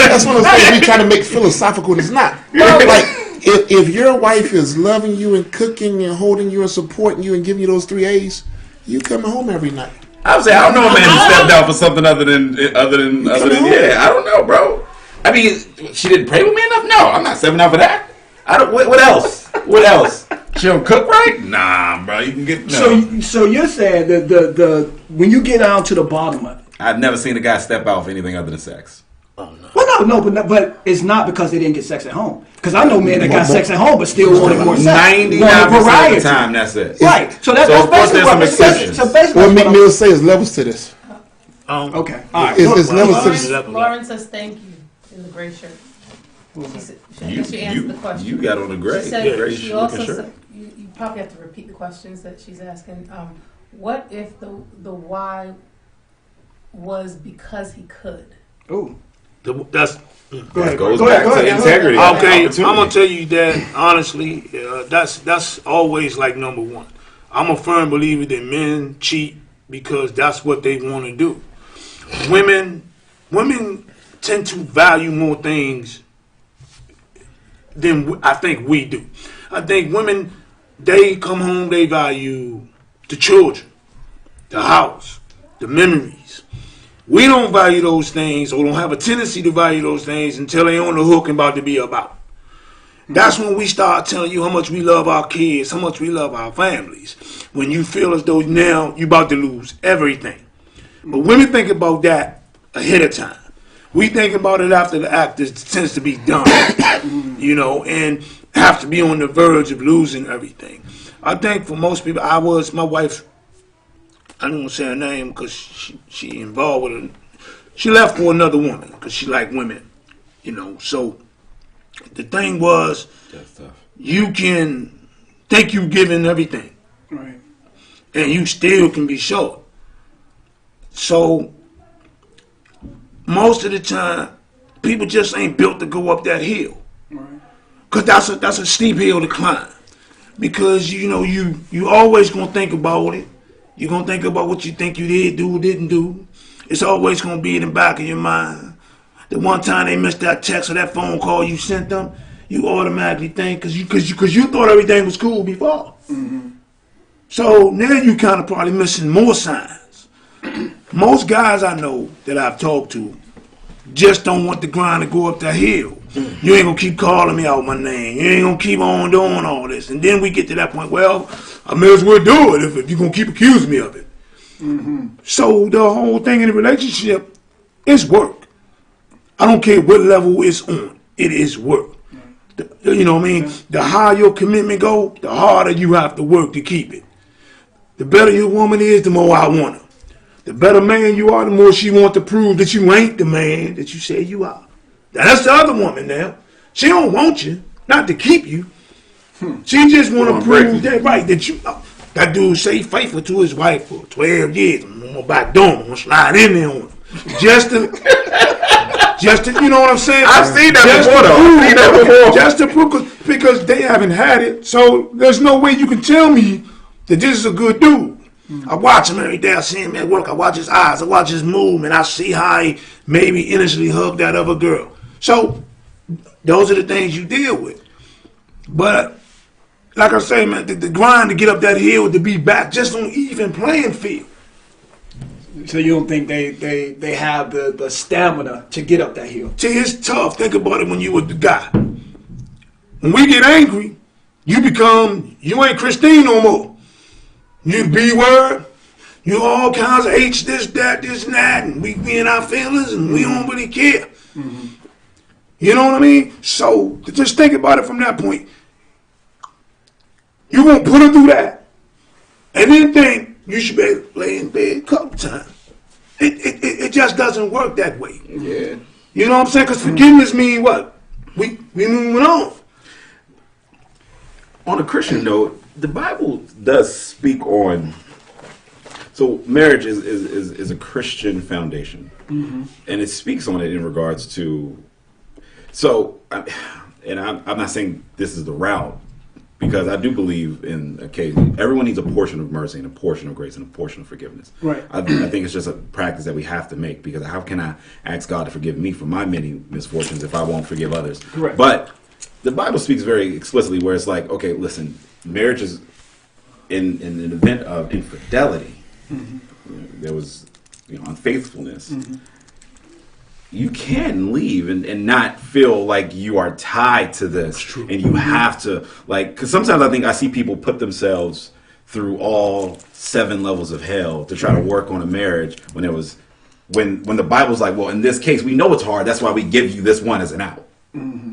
S4: that's one of those things we try to make philosophical, and it's not. Like, if your wife is loving you and cooking and holding you and supporting you and giving you those 3 A's, you coming home every night.
S2: I would say I don't know a man who stepped out for something other than yeah. I don't know, bro. I mean, she didn't pray with me enough. No, I'm not stepping out for that. I don't. What else? What else? She don't cook right? Nah, bro. You can get no.
S1: So you're saying that the when you get down to the bottom of it,
S2: I've never seen a guy step out for anything other than sex.
S1: Oh no. Well, no, but it's not because they didn't get sex at home. Because I know men that got sex at home but still wanted more sex.
S2: 99% of the time, that's it.
S1: Right. So that's
S2: of course
S1: basically
S2: there's some exceptions.
S4: What McNeil say is levels to this.
S1: Okay. All right.
S4: It's levels to this.
S5: Lauren says thank you in the gray shirt. She answered the question.
S2: You got on a gray.
S5: She said,
S2: gray
S5: she also said, you probably have to repeat the questions that she's asking. What if the why was because he could?
S1: Ooh.
S3: That's
S2: That goes back to integrity.
S3: okay. I'm gonna tell you that honestly. That's always like number one. I'm a firm believer that men cheat because that's what they want to do. Women tend to value more things than I think we do. I think women, they come home, they value the children, the house, the memories. We don't value those things, or don't have a tendency to value those things until they on the hook and about to be about. That's when we start telling you how much we love our kids, how much we love our families. When you feel as though now you about to lose everything. But women think about that ahead of time. We think about it after the act tends to be done, and have to be on the verge of losing everything. I think for most people, my wife, I don't want to say her name because she involved with her. She left for another woman because she liked women, So the thing was, you can think you giving everything,
S1: right,
S3: and you still can be short. So most of the time, people just ain't built to go up that hill,
S1: right,
S3: because that's a steep hill to climb. Because you always gonna think about it. You're gonna think about what you think you did do, didn't do. It's always gonna be in the back of your mind. The one time they missed that text or that phone call you sent them, you automatically think because you thought everything was cool before.
S1: Mm-hmm.
S3: So now you kind of probably missing more signs. Most guys I know that I've talked to just don't want the grind to go up that hill. You ain't gonna keep calling me out my name. You ain't gonna keep on doing all this. And then we get to that point, well, I may as well do it if you're gonna keep accusing me of it.
S1: Mm-hmm.
S3: So the whole thing in a relationship is work. I don't care what level it's on. It is work. You know what I mean? The higher your commitment go, the harder you have to work to keep it. The better your woman is, the more I want her. The better man you are, the more she wants to prove that you ain't the man that you say you are. Now, that's the other woman now. She don't want you, not to keep you. She just want to prove that that dude say faithful to his wife for 12 years. I'm gonna back door, I'm gonna slide in there on him. Just to, you know what I'm saying?
S2: I've seen that before.
S3: Just to prove, because they haven't had it. So there's no way you can tell me that this is a good dude. I watch him every day. I see him at work. I watch his eyes. I watch his movement. I see how he maybe innocently hugged that other girl. So those are the things you deal with. But like I say, man, the grind to get up that hill, to be back just on even playing field.
S1: So you don't think they have the stamina to get up that hill?
S3: See, it's tough. Think about it when you were the guy. When we get angry, you ain't Christine no more. You B-word, you all kinds of H, this, that, and we in our feelings and we don't really care.
S1: Mm-hmm.
S3: You know what I mean? So just think about it from that point. You won't put her through that. and then think you should be able to lay in bed a couple times. It just doesn't work that way.
S1: Yeah.
S3: You know what I'm saying? Because forgiveness means what? We moving on.
S2: On a Christian note, the Bible does speak on. So marriage is a Christian foundation, and it speaks on it in regards to. So, and I'm not saying this is the route, because I do believe in a case everyone needs a portion of mercy and a portion of grace and a portion of forgiveness.
S1: Right.
S2: I think it's just a practice that we have to make, because how can I ask God to forgive me for my many misfortunes if I won't forgive others?
S1: Correct.
S2: But the Bible speaks very explicitly where it's like, okay, listen, marriage is in an event of infidelity. There was unfaithfulness. You can leave and not feel like you are tied to this, and you have to, like, because sometimes I think I see people put themselves through all 7 levels of hell to try to work on a marriage when the Bible's like, well, in this case we know it's hard, that's why we give you this one as an out.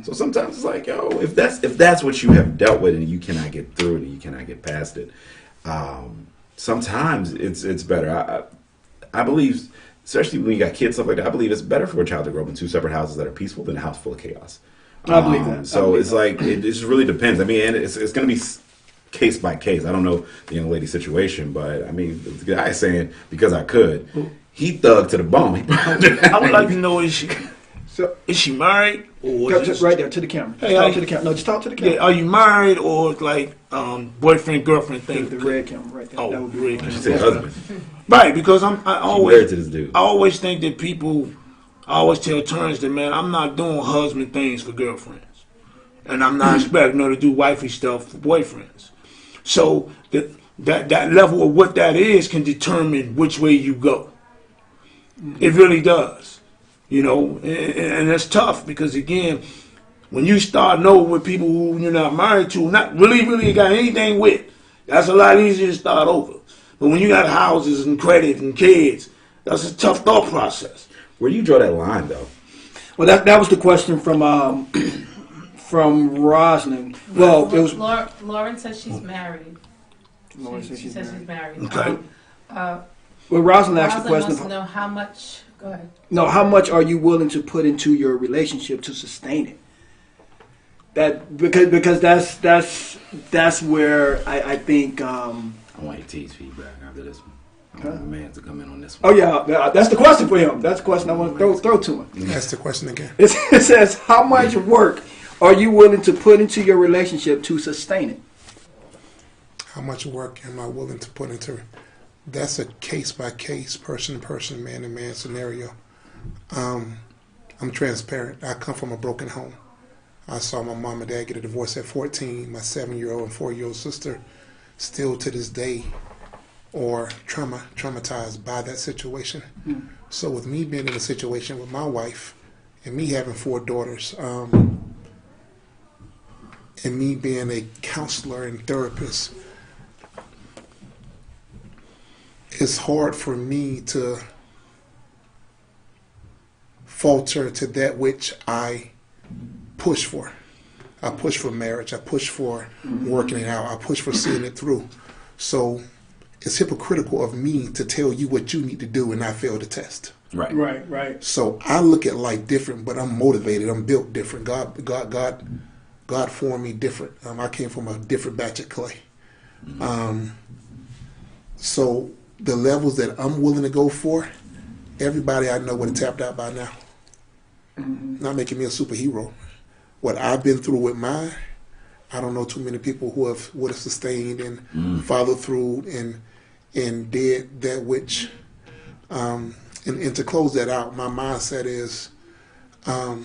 S2: So sometimes it's like, yo, if that's what you have dealt with and you cannot get through it and you cannot get past it, sometimes it's better. I believe, especially when you got kids, stuff like that, I believe it's better for a child to grow up in 2 separate houses that are peaceful than a house full of chaos.
S1: I believe that.
S2: So it's like, it just really depends. I mean, and it's going to be case by case. I don't know the young lady's situation, but I mean, the guy is saying, because I could, he thugged to the bone.
S3: I would like to know, is she married? Or
S1: Just right there to the camera.
S3: Hey,
S1: Talk to the camera. No, just talk to the camera.
S3: Yeah, are you married, or like boyfriend, girlfriend thing?
S1: The red camera right there.
S3: Oh,
S1: That would be
S3: red
S2: She
S3: camera.
S2: said husband.
S3: Right, because I
S2: She
S3: always
S2: married to this dude.
S3: I always think that people, I always tell Terrence that, man, I'm not doing husband things for girlfriends. And I'm not expecting her to do wifey stuff for boyfriends. So that level of what that is can determine which way you go. It really does. You know, and that's tough, because, again, when you start over with people who you're not married to, not really got anything with, that's a lot easier to start over. But when you got houses and credit and kids, that's a tough thought process.
S2: Where do you draw that line, though?
S1: Well, that was the question from Roslyn. Well, it was.
S5: Lauren says she's married.
S1: Lauren says
S5: She
S1: she's
S5: says
S1: married.
S5: she's married.
S3: Okay.
S1: Well, Roslyn asked the
S5: Roslyn
S1: question.
S5: wants to know how much. Go ahead.
S1: No, how much are you willing to put into your relationship to sustain it? That because that's where I think.
S2: I want your tease feedback after this one. I want my man to come in on this one.
S1: Oh yeah, that's the question for him. That's the question I want to throw to him.
S4: Ask the question again.
S1: It says, how much work are you willing to put into your relationship to sustain it?
S4: How much work am I willing to put into it? That's a case by case, person to person, man to man scenario. I'm transparent. I come from a broken home. I saw my mom and dad get a divorce at 14. My 7-year-old and 4-year-old sister still to this day are traumatized by that situation. So with me being in a situation with my wife and me having 4 daughters, and me being a counselor and therapist, it's hard for me to falter to that which I push for. I push for marriage. I push for working it out. I push for seeing it through. So it's hypocritical of me to tell you what you need to do and I fail the test.
S2: Right.
S1: Right.
S4: So I look at life different, but I'm motivated. I'm built different. God formed me different. I came from a different batch of clay. So the levels that I'm willing to go for, everybody I know would have tapped out by now. Not making me a superhero. What I've been through with mine, I don't know too many people who would have sustained and followed through and did that which. And to close that out, my mindset is, I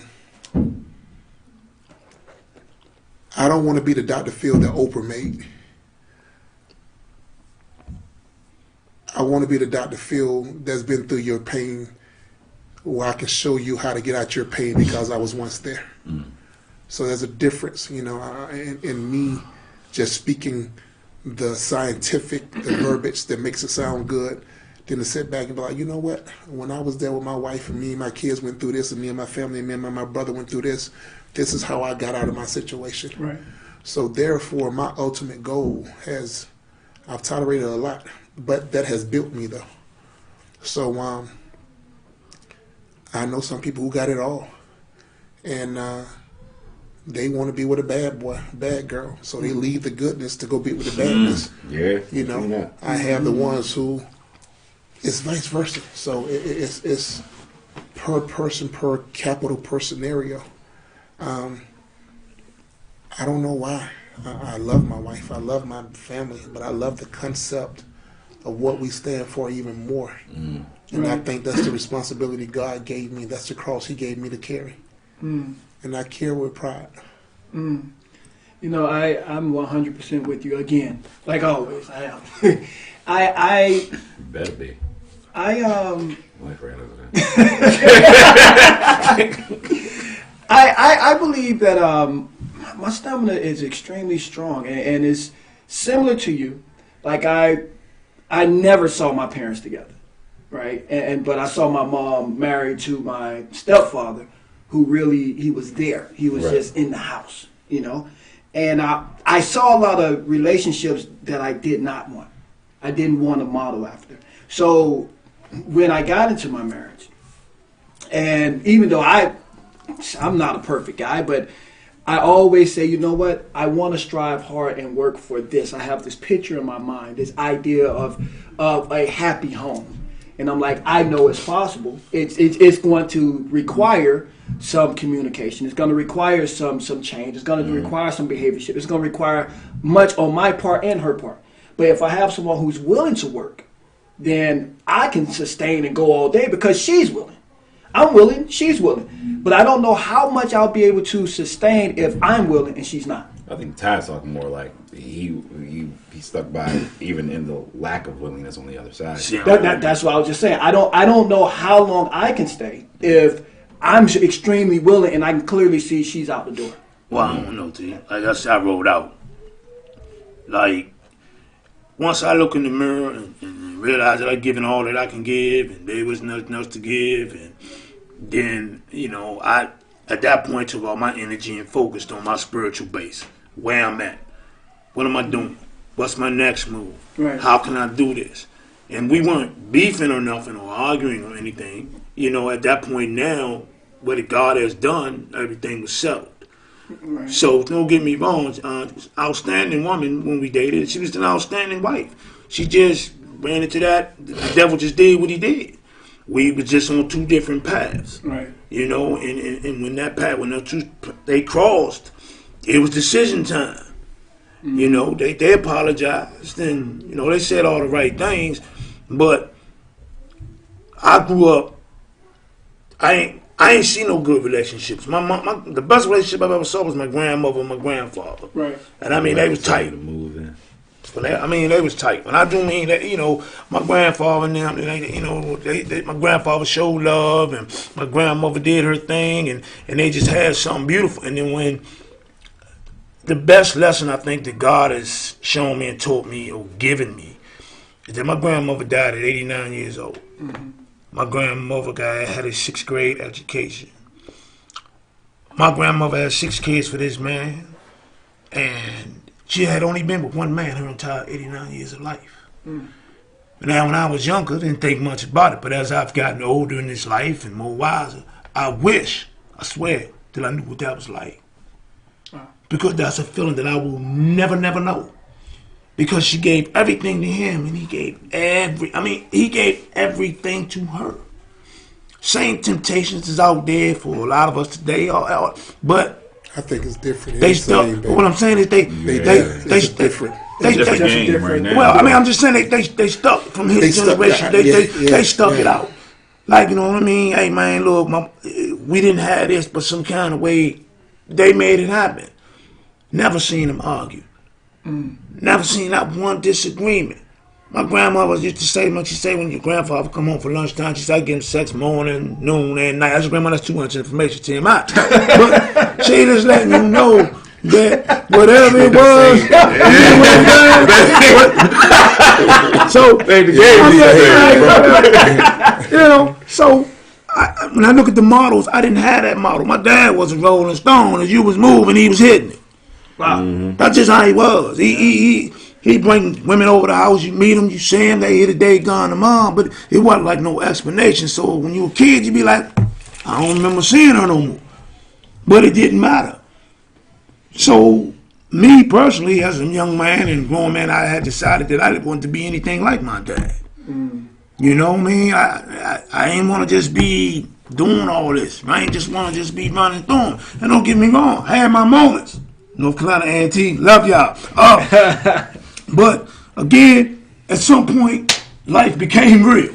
S4: don't want to be the Dr. Phil that Oprah made. I want to be the Dr. Phil that's been through your pain, where I can show you how to get out your pain because I was once there. So there's a difference, in me just speaking the scientific, the verbiage that makes it sound good, than to sit back and be like, you know what? When I was there with my wife and me and my kids went through this, and me and my family and me and my brother went through this, this is how I got out of my situation.
S1: Right.
S4: So therefore, my ultimate goal I've tolerated a lot, but that has built me though. So I know some people who got it all, and they want to be with a bad boy, bad girl, so they leave the goodness to go be with the badness.
S2: Yeah,
S4: You know, I have the ones who it's vice versa. So it's per person, per capital, per scenario. I don't know why. I love my wife. I love my family, but I love the concept of what we stand for even more. And I think that's the responsibility God gave me. That's the cross He gave me to carry. And I carry with pride.
S1: You know, I'm 100% with you again, like always. I am. I
S2: better be.
S1: I
S2: Like right over there.
S1: I believe that my stamina is extremely strong, and it's similar to you. Like I never saw my parents together, right? But I saw my mom married to my stepfather, who really he was there. He was just in the house, you know. And I saw a lot of relationships that I did not want. I didn't want to model after. So when I got into my marriage, and even though I'm not a perfect guy, but I always say, you know what? I want to strive hard and work for this. I have this picture in my mind, this idea of a happy home. And I'm like, I know it's possible. It's going to require some communication. It's going to require some change. It's going to require some behavior shift. It's going to require much on my part and her part. But if I have someone who's willing to work, then I can sustain and go all day because she's willing. I'm willing, she's willing. But I don't know how much I'll be able to sustain if I'm willing and she's not.
S2: I think Ty's talking more like he stuck by even in the lack of willingness on the other side.
S1: That's what I was just saying. I don't know how long I can stay if I'm extremely willing and I can clearly see she's out the door.
S3: Well, I don't know, T. Like I said, I rolled out. Like, once I look in the mirror and realize that I've given all that I can give and there was nothing else to give, and then, you know, I at that point took all my energy and focused on my spiritual base, where I'm at. What am I doing? What's my next move?
S1: Right.
S3: How can I do this? And we weren't beefing or nothing or arguing or anything. You know, at that point now, what God has done, everything was settled.
S1: Right.
S3: So don't get me wrong, outstanding woman when we dated. She was an outstanding wife. She just ran into that. The devil just did what he did. We were just on two different paths.
S1: Right.
S3: You know, and when that path, when they crossed, it was decision time. You know, they apologized and, you know, they said all the right things, but I grew up, I ain't seen no good relationships. The best relationship I've ever saw was my grandmother and my grandfather.
S1: Right.
S3: And I mean, they was tight. They was tight. When I do mean that, you know, my grandfather and them, you know, my grandfather showed love and my grandmother did her thing and they just had something beautiful. And then when the best lesson I think that God has shown me and taught me or given me is that my grandmother died at 89 years old. Mm-hmm. My grandmother had a 6th grade education. My grandmother had 6 kids for this man, and she had only been with one man her entire 89 years of life. Mm. Now, when I was younger, I didn't think much about it, but as I've gotten older in this life and more wiser, I swear, that I knew what that was like. Because that's a feeling that I will never know. Because she gave everything to him, and he gave everything to her. Same temptations is out there for a lot of us today, but
S4: I think it's different.
S3: They stuck. What I'm saying is they
S4: different.
S3: Well, I mean, I'm just saying they stuck from his generation. They stuck it out. Like, you know what I mean? Hey, man, look, we didn't have this, but some kind of way they made it happen. Never seen them argue. Never seen that one disagreement. My grandmother used to say, when your grandfather come home for lunchtime, she said, I give him sex morning, noon, and night. I said, Grandma, that's too much information to him out. But she just letting you know that whatever it was, so, you know, so when I look at the models, I didn't have that model. My dad was a Rolling Stone. As you was moving, he was hitting it.
S1: Wow.
S3: That's just how he was. He He bring women over the house, you meet them, you see them, they here today, gone tomorrow, but it wasn't like no explanation. So when you were a kid, you be like, I don't remember seeing her no more. But it didn't matter. So me personally, as a young man and grown man, I had decided that I didn't want to be anything like my dad. You know what I mean? I ain't want to just be doing all this. I ain't just want to just be running through them. And don't get me wrong, I had my moments. North Carolina A&T, love y'all. But again, at some point, life became real.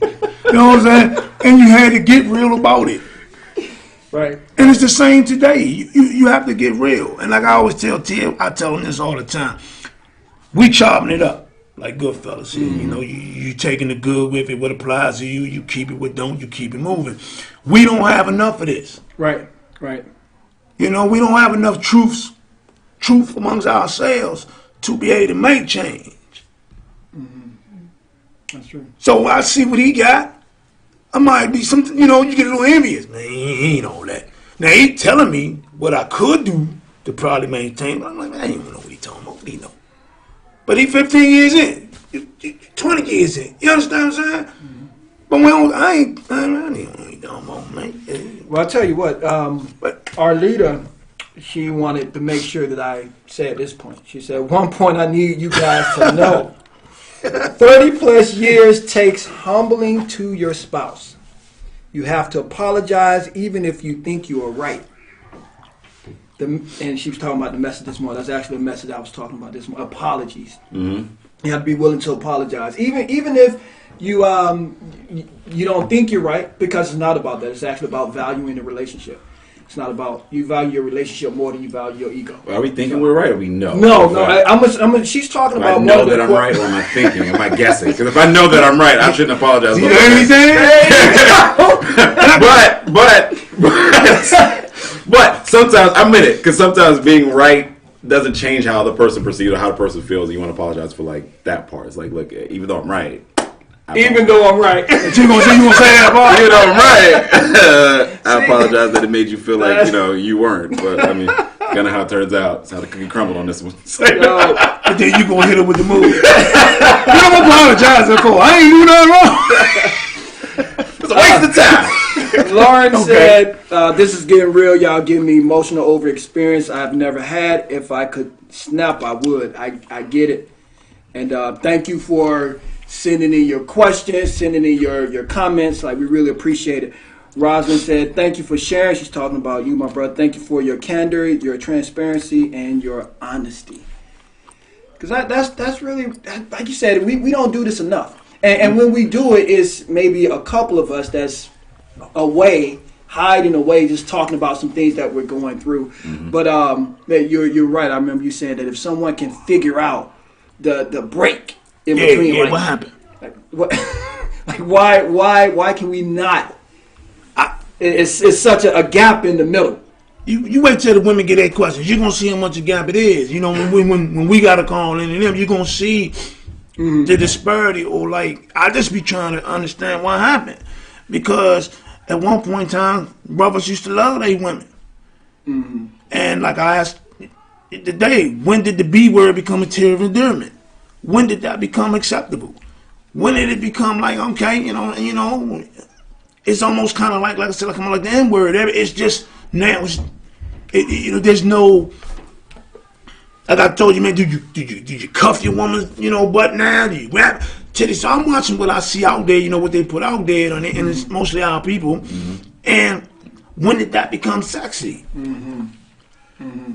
S3: You know what I'm saying? And you had to get real about it.
S1: Right.
S3: And it's the same today. You have to get real. And like I always tell Tia, I tell them this all the time. We chopping it up like Goodfellas. You know, you taking the good with it, what applies to you, you keep it, what don't, you keep it moving. We don't have enough of this.
S1: Right. Right.
S3: You know, we don't have enough truth amongst ourselves to be able to make change.
S1: That's true.
S3: So I see what he got. I might be something, you know, you get a little envious. Man, he ain't all that. Now, he telling me what I could do to probably maintain, but I'm like, man, I ain't even know what he talking about. What he know? But he 15 years in, 20 years in. You understand what I'm saying? But I ain't know what he talking about, man.
S1: Well, I'll tell you what, our leader, she wanted to make sure that I said this point. She said, at one point I need you guys to know 30 plus years takes humbling to your spouse. You have to apologize even if you think you are right. And she was talking about the message this morning. That's actually a message I was talking about this morning. Apologies. You have to be willing to apologize. Even if you you don't think you're right, because it's not about that. It's actually about valuing the relationship. It's not about you value your relationship more than you value your ego.
S2: Are we thinking we're right or we know?
S1: No. She's talking
S2: Do I
S1: about
S2: know that I'm right or am I thinking? Am I guessing? Because if I know that I'm right, I shouldn't apologize.
S3: You know what he's saying?
S2: But sometimes I'm in it because sometimes being right doesn't change how the person perceives or how the person feels. And you want to apologize for like that part. It's like, look, even though I'm right.
S1: Even though I'm right.
S3: You gonna say that part?
S2: Even though I'm right. I apologize that it made you feel like, you weren't. But I mean, kind of how it turns out. It's how the cookie crumbled on this one.
S3: But then you gonna hit it with the move. What I'm apologizing for? I ain't do nothing wrong.
S2: It's a waste of time.
S1: Lauren said, this is getting real. Y'all giving me emotional over experience I've never had. If I could snap, I would. I get it. And thank you for sending in your questions, sending in your comments. Like, we really appreciate it. Rosalind said, thank you for sharing. She's talking about you, my brother. Thank you for your candor, your transparency, and your honesty. Because that's really, like you said, we don't do this enough. And when we do it, it's maybe a couple of us that's away, hiding away, just talking about some things that we're going through. But you're right. I remember you saying that if someone can figure out the break in between,
S3: like, what happened?
S1: Like, what, like why can we not? It's such a gap in the middle.
S3: You wait till the women get their questions. You're gonna see how much a gap it is. You know, when we got a call in and them, you're gonna see the disparity. Or like, I just be trying to understand what happened, because at one point in time, brothers used to love their women, and like I asked today, when did the B word become a term of endearment? When did that become acceptable? When did it become like, okay, you know, it's almost kind of like I said, like the N word. It's just now, there's no. Like I told you, man, did you cuff your woman, butt now? Do you grab titties? So I'm watching what I see out there, what they put out there, and it's mostly our people. And when did that become sexy?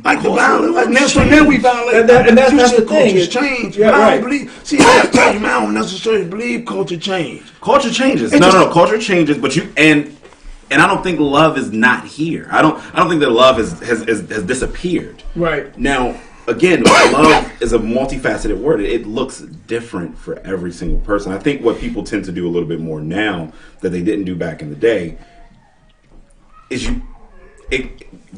S3: Like the violence, so now we violate,
S1: and that's the thing.
S3: Culture's changed.
S1: Yeah,
S3: I
S1: right.
S3: don't believe. See, I tell you, man, I don't necessarily believe culture changed.
S2: Culture changes. No, culture changes, but and I don't think love is not here. I don't think that love has disappeared.
S1: Right.
S2: Now, again, love is a multifaceted word. It looks different for every single person. I think what people tend to do a little bit more now that they didn't do back in the day is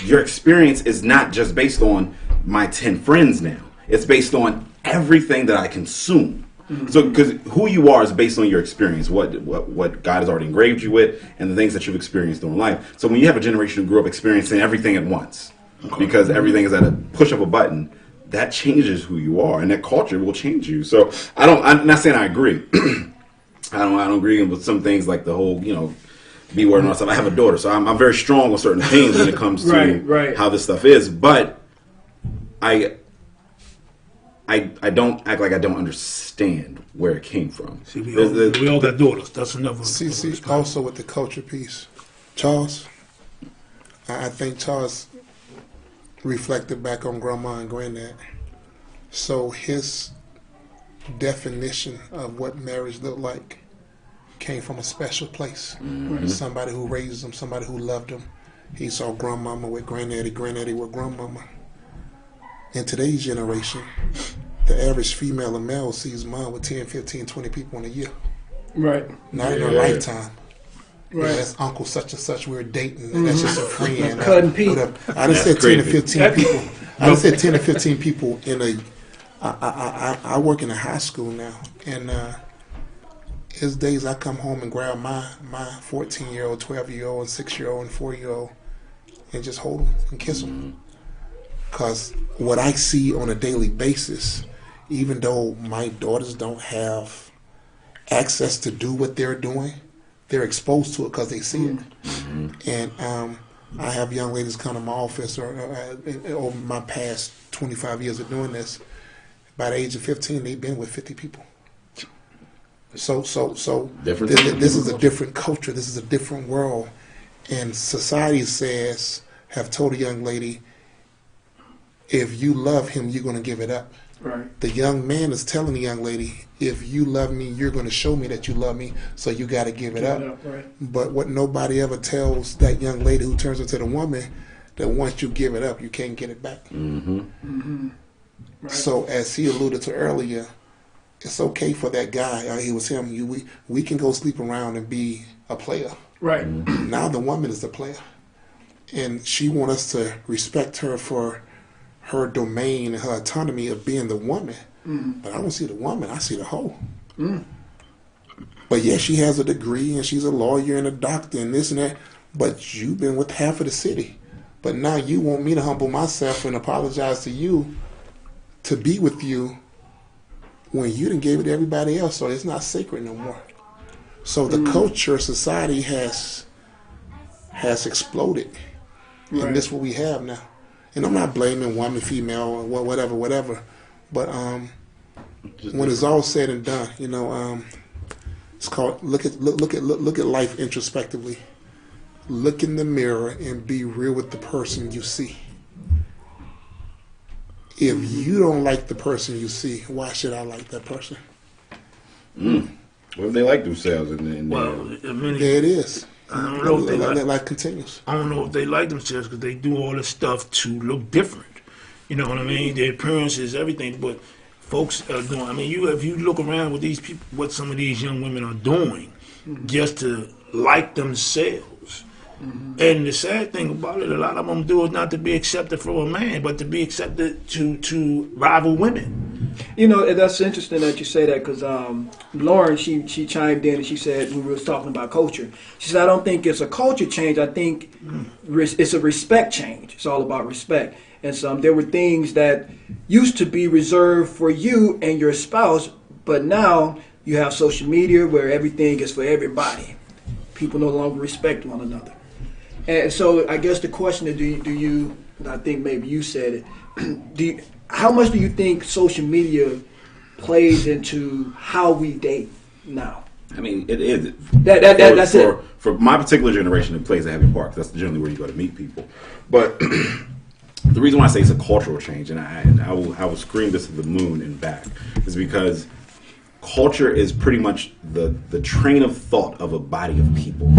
S2: your experience is not just based on my 10 friends now. It's based on everything that I consume. So, because who you are is based on your experience, what God has already engraved you with, and the things that you've experienced in life. So when you have a generation who grew up experiencing everything at once, because everything is at a push of a button, that changes who you are, and that culture will change you. So I'm not saying I agree. I don't agree with some things like the whole, B word and all that stuff. I have a daughter, so I'm very strong on certain things when it comes to
S1: Right.
S2: how this stuff is. But I don't act like I don't understand where it came from.
S3: See, we all got daughters. That's another.
S4: See, also with the culture piece, Charles, I think Charles reflected back on grandma and granddad. So his definition of what marriage looked like came from a special place. Somebody who raised him, somebody who loved him. He saw grandmama with granddaddy, granddaddy with grandmama. In today's generation, the average female or male sees mom with 10, 15, 20 people in a year.
S1: Right.
S4: Not in her lifetime.
S1: Right.
S4: Yeah, that's uncle such and such. We're dating. And that's just a friend.
S1: Cutting Pete.
S4: Whatever. I just said 10 to 15 people. I just said 10 to 15 people in a. I work in a high school now, and there's days I come home and grab my 14-year-old, 12-year-old, and 6-year-old, and 4-year-old, and just hold them and kiss them. Because what I see on a daily basis, even though my daughters don't have access to do what they're doing, they're exposed to it because they see it. And I have young ladies come to my office over my past 25 years of doing this. By the age of 15, they've been with 50 people. So this is a different culture. This is a different world. And society have told a young lady, if you love him, you're going to give it up.
S1: Right.
S4: The young man is telling the young lady, if you love me, you're going to show me that you love me, so you got to give it up.
S1: Right.
S4: But what nobody ever tells that young lady who turns into the woman, that once you give it up, you can't get it back.
S1: Right.
S4: So as he alluded to earlier, it's okay for that guy, he was him, we can go sleep around and be a player.
S1: Right.
S4: Now the woman is the player. And she wants us to respect her for her domain and her autonomy of being the woman. But I don't see the woman, I see the hoe. But yeah, she has a degree and she's a lawyer and a doctor and this and that, but you've been with half of the city. But now you want me to humble myself and apologize to you to be with you when you done gave it to everybody else, so it's not sacred no more. So the culture, society has exploded. And this is what we have now. And I'm not blaming woman, female, or whatever. But when it's all said and done, it's called look at life introspectively. Look in the mirror and be real with the person you see. If you don't like the person you see, why should I like that person?
S2: What if they like themselves?
S3: Well, I mean,
S4: There it is.
S3: I don't know if they
S4: That
S3: like.
S4: life continues.
S3: I don't know if they like themselves because they do all this stuff to look different. You know what I mean? Their appearances, everything. But folks are doing. I mean, if you look around with these people, what some of these young women are doing, just to like themselves. And the sad thing about it, a lot of them do it not to be accepted for a man, but to be accepted to rival women.
S1: That's interesting that you say that because Lauren, she chimed in and she said, when we were talking about culture, she said, I don't think it's a culture change. I think it's a respect change. It's all about respect. And so there were things that used to be reserved for you and your spouse, but now you have social media where everything is for everybody. People no longer respect one another. And so I guess the question is, do you, and I think maybe you said it, how much do you think social media plays into how we date now?
S2: I mean, it is.
S1: That's it.
S2: For my particular generation, it plays a heavy part. 'Cause that's generally where you go to meet people. But the reason why I say it's a cultural change, and I will scream this to the moon and back, is because culture is pretty much the train of thought of a body of people.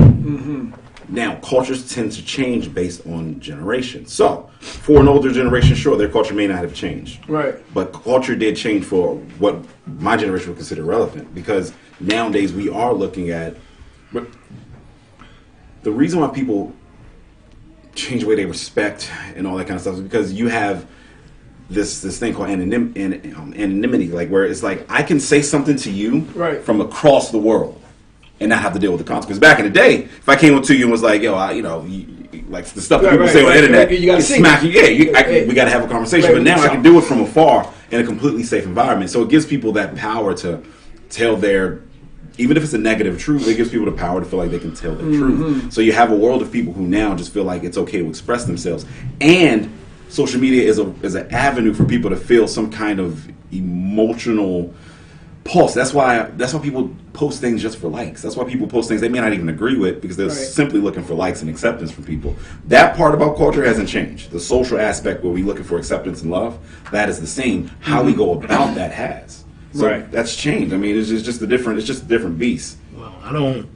S2: Now, cultures tend to change based on generation. So, for an older generation, sure, their culture may not have changed.
S1: Right.
S2: But culture did change for what my generation would consider relevant. Because nowadays we are looking at... But the reason why people change the way they respect and all that kind of stuff is because you have this thing called anonymity, like where it's like, I can say something to you from across the world and not have to deal with the consequences. Back in the day, if I came up to you and was like, yo, like the stuff that
S1: Right,
S2: people
S1: right,
S2: say on the
S1: right,
S2: internet.
S1: right. You gotta
S2: it's
S1: sing
S2: smack you.
S1: it.
S2: Yeah, we got to have a conversation.
S1: Right,
S2: But now I
S1: so-
S2: can do it from afar in a completely safe environment. So it gives people that power to tell their, even if it's a negative truth, it gives people the power to feel like they can tell the truth. So you have a world of people who now just feel like it's okay to express themselves. And social media is an avenue for people to feel some kind of emotional pulse. That's why people post things just for likes. That's why people post things they may not even agree with, because they're
S1: Right.
S2: simply looking for likes and acceptance from people. That part about culture hasn't changed. The social aspect where we're looking for acceptance and love, that is the same. How we go about that has. So
S1: Right.
S2: that's changed. I mean, it's just a different beast.
S3: Well, I don't,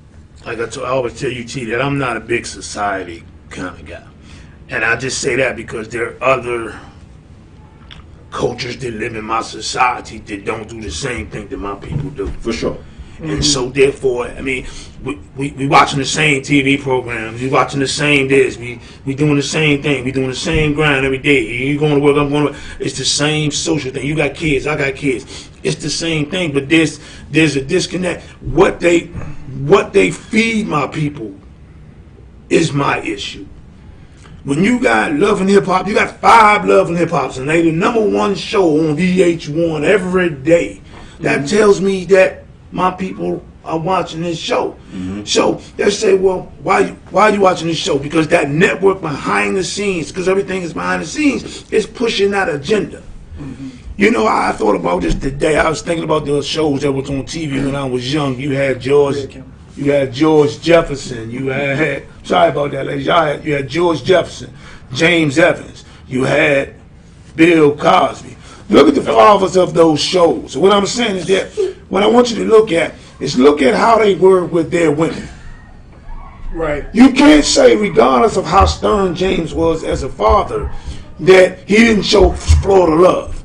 S3: like I always tell you, T, that I'm not a big society kind of guy. And I just say that because there are other cultures that live in my society that don't do the same thing that my people do.
S2: For sure.
S3: And so therefore, I mean, we watching the same TV programs, we watching the same this, we doing the same thing, we doing the same grind every day. You going to work, I'm going to work. It's the same social thing. You got kids, I got kids. It's the same thing, but there's a disconnect. What they feed my people is my issue. When you got Love and Hip Hop, you got 5 Love and Hip Hops, and they the #1 show on VH1 every day. That tells me that my people are watching this show. So they say, well, why are you watching this show? Because that network behind the scenes, because everything is behind the scenes, is pushing that agenda. You know, I thought about this today. I was thinking about the shows that was on TV when I was young. You had George Jefferson. You had, sorry about that, ladies. You had George Jefferson, James Evans. You had Bill Cosby. Look at the fathers of those shows. So what I'm saying is that what I want you to look at how they were with their women.
S1: Right.
S3: You can't say, regardless of how stern James was as a father, that he didn't show Florida love.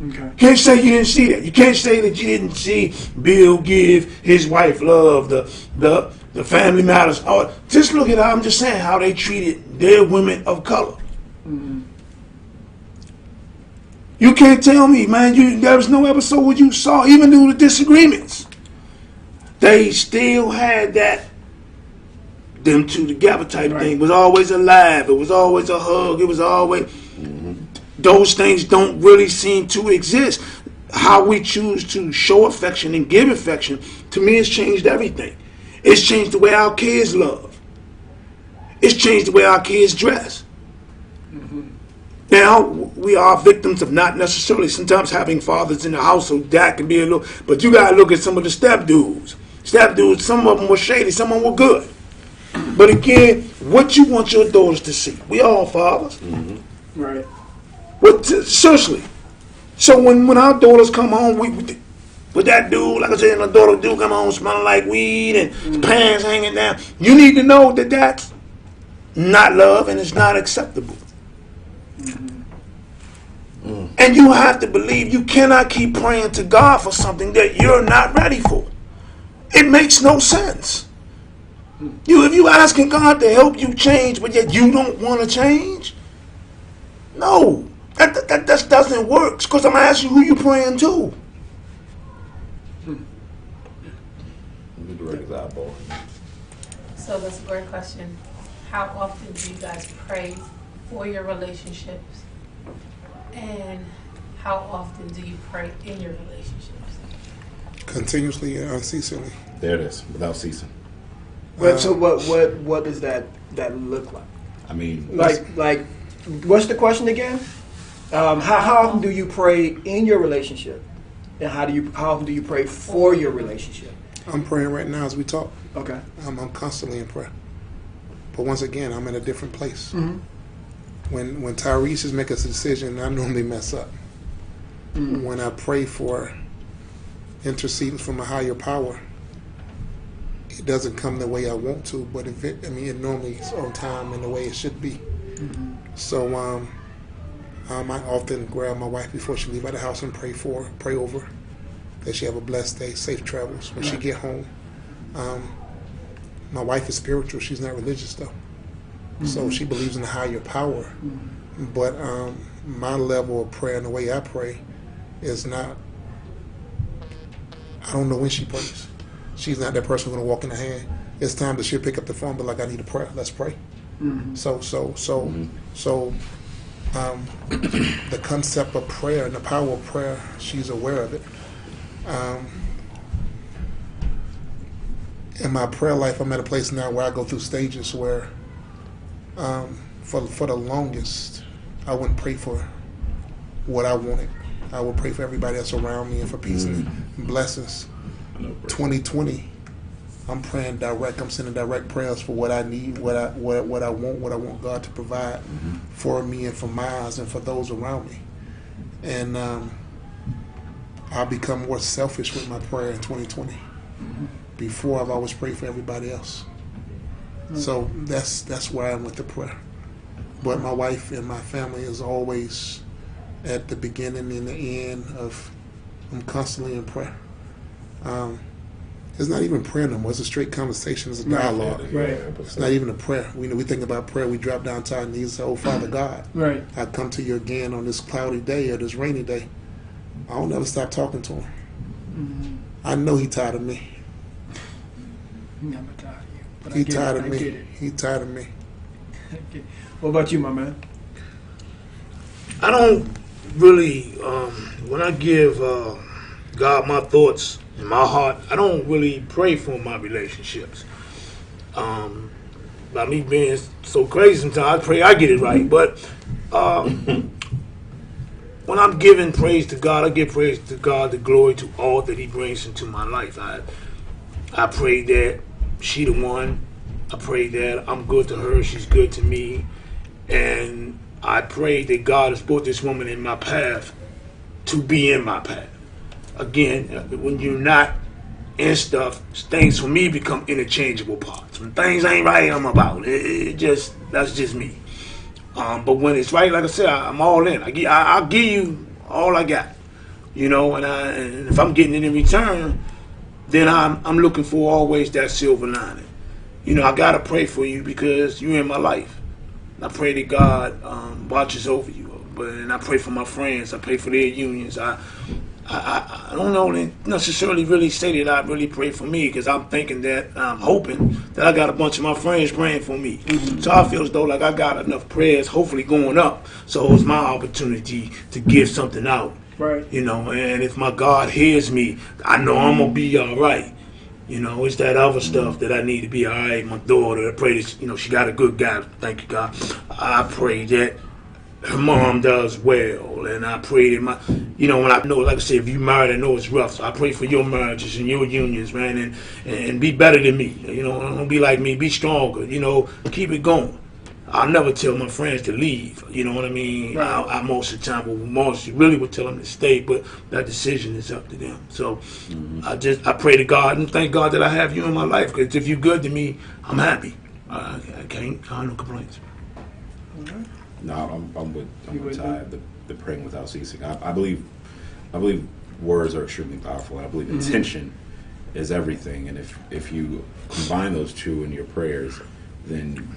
S1: Okay.
S3: Can't say you didn't see that. You can't say that you didn't see Bill give his wife love, the family matters. Oh, just look at how, I'm just saying how they treated their women of color. You can't tell me, man, there was no episode where you saw, even through the disagreements, they still had that them two together type thing. It was always a laugh, it was always a hug, it was always, those things don't really seem to exist. How we choose to show affection and give affection, to me, has changed everything. It's changed the way our kids love. It's changed the way our kids dress. Now, we are victims of not necessarily sometimes having fathers in the household. That can be a little, but you gotta look at some of the step dudes. Step dudes, some of them were shady, some of them were good. But again, what you want your daughters to see? We all fathers.
S1: Right.
S3: But seriously, so when our daughters come home, with that dude, like I said, my daughter do come home smelling like weed and pants hanging down, you need to know that that's not love and it's not acceptable. And you have to believe you cannot keep praying to God for something that you're not ready for. It makes no sense. If you asking God to help you change, but yet you don't want to change, no, that doesn't work. Because I'm asking you who you praying to.
S5: So that's a great question. How often do you guys pray for your relationships? And how often do you pray in your relationships?
S4: Continuously and unceasingly.
S2: There it is, without ceasing.
S1: But so what does that look like?
S2: I mean,
S1: Like, what's the question again? How often do you pray in your relationship, and how often do you pray for your relationship?
S4: I'm praying right now as we talk.
S1: Okay.
S4: I'm constantly in prayer. But once again, I'm in a different place. When Tyrese is making a decision, I normally mess up. When I pray for interceding from a higher power, it doesn't come the way I want to, but it normally is on time and the way it should be. So I often grab my wife before she leave out the house and pray over her, that she have a blessed day, safe travels when she get home. My wife is spiritual; she's not religious though, so she believes in a higher power. But my level of prayer and the way I pray is not. I don't know when she prays. She's not that person who's gonna walk in the hand. It's time that she'll pick up the phone, but like, I need a prayer. Let's pray. The concept of prayer and the power of prayer, she's aware of it. In my prayer life, I'm at a place now where I go through stages where, for the longest, I wouldn't pray for what I wanted. I would pray for everybody else around me and for peace and blessings. 2020, I'm praying direct. I'm sending direct prayers for what I need, what I want God to provide for me and for Miles and for those around me. And I'll become more selfish with my prayer in 2020. Before, I've always prayed for everybody else. So that's where I am with the prayer. But my wife and my family is always at the beginning and the end of. I'm constantly in prayer. It's not even prayer no more. It's a straight conversation. It's a dialogue.
S1: Right.
S4: It's not even a prayer. We think about prayer. We drop down to our knees and say, "Oh, Father God,
S1: Right.
S4: I come to you again on this cloudy day or this rainy day." I don't ever stop talking to him. I know he tired of me.
S1: Never tired of you. But
S4: He tired of
S1: I
S4: me.
S1: get it.
S4: He tired of me.
S1: What about you, my man?
S3: I don't really, when I give God my thoughts in my heart, I don't really pray for my relationships. By me being so crazy sometimes, I pray I get it right. But when I'm giving praise to God, I give praise to God, the glory to all that He brings into my life. I pray that she the one. I pray that I'm good to her, she's good to me. And I pray that God has put this woman in my path to be in my path. Again, when you're not in stuff, things for me become interchangeable parts. When things ain't right, I'm about it. That's just me. But when it's right, like I said, I'm all in. I'll give you all I got, and if I'm getting it in return, then I'm looking for always that silver lining. I gotta pray for you because you're in my life. I pray that God watches over you, and I pray for my friends. I pray for their unions. I don't know necessarily really say that I really pray for me because I'm thinking that I'm hoping that I got a bunch of my friends praying for me. So I feel as though like I got enough prayers, hopefully going up. So it's my opportunity to give something out.
S1: Right.
S3: And if my God hears me, I know I'm gonna be all right. It's that other stuff that I need to be all right. My daughter, I pray that, she got a good guy. Thank you, God. I pray that her mom does well. And I pray that when I know, like I said, if you married, I know it's rough. So I pray for your marriages and your unions, man, and be better than me. Don't be like me. Be stronger. Keep it going. I'll never tell my friends to leave. You know what I mean?
S1: Right.
S3: I most of the time, most really would tell them to stay, but that decision is up to them. So I pray to God and thank God that I have you in my life. Because if you're good to me, I'm happy. I have no complaints.
S2: No, I'm with Ty. The praying without ceasing. I believe words are extremely powerful. I believe intention is everything. And if you combine those two in your prayers, then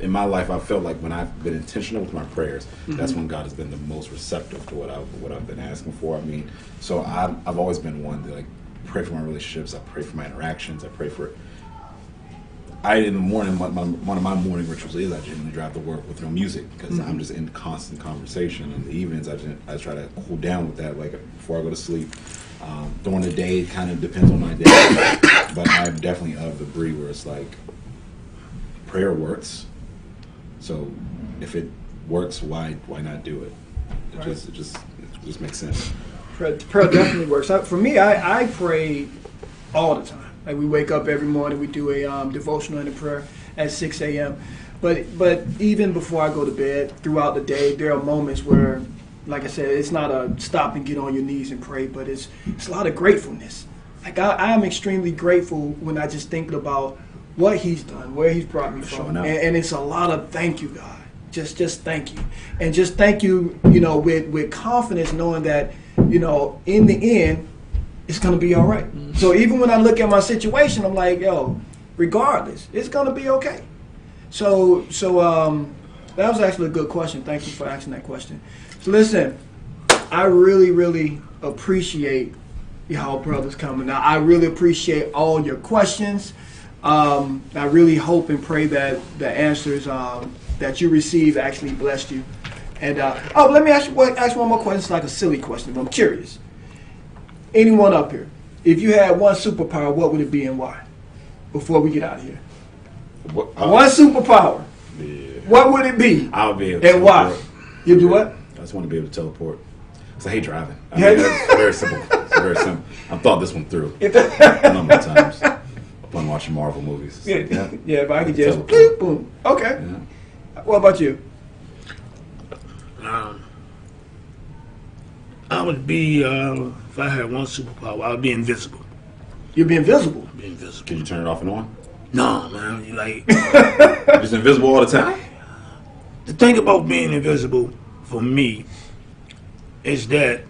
S2: in my life, I felt like when I've been intentional with my prayers, that's when God has been the most receptive to what I've been asking for. I mean, so I've always been one to pray for my relationships. I pray for my interactions. I pray for. In the morning, one of my morning rituals is I generally drive to work with no music because I'm just in constant conversation. In the evenings, I try to cool down with that, before I go to sleep. During the day, it kind of depends on my day, but I'm definitely of the breed where it's like prayer works. So if it works, why not do it? It just makes sense.
S1: Prayer definitely works. For me, I pray all the time. Like we wake up every morning, we do a devotional and a prayer at 6 a.m. But even before I go to bed, throughout the day, there are moments where, like I said, it's not a stop and get on your knees and pray, but it's a lot of gratefulness. Like I am extremely grateful when I just think about what He's done, where He's brought me from, and it's a lot of thank you, God. Just thank you, and just thank you, with confidence, knowing that, in the end, it's gonna be all right. So even when I look at my situation, I'm like, regardless, it's gonna be okay. So that was actually a good question. Thank you for asking that question. So listen, I really, really appreciate y'all brothers coming. Now I really appreciate all your questions. I really hope and pray that the answers that you receive actually blessed you. And let me ask one more question. It's like a silly question, but I'm curious. Anyone up here, if you had one superpower, what would it be and why? Before we get out of here, one superpower.
S2: Yeah.
S1: What would it be?
S2: I would be able to
S1: And why?
S2: teleport.
S1: You do what?
S2: I just want to be able to teleport. Because I hate driving. I mean, it's very simple. It's very simple. I've thought this one through a number of times upon watching Marvel movies.
S1: Yeah, yeah. If I could just
S2: Teleport.
S1: bloop, boom. Okay.
S2: Yeah.
S1: What about you?
S3: I would be, if I had one superpower, I would be invisible.
S1: You'd be invisible.
S3: Be invisible.
S2: Can you turn it off and on?
S3: No, man. You like
S2: You're just invisible all the time?
S3: the thing about being invisible for me is that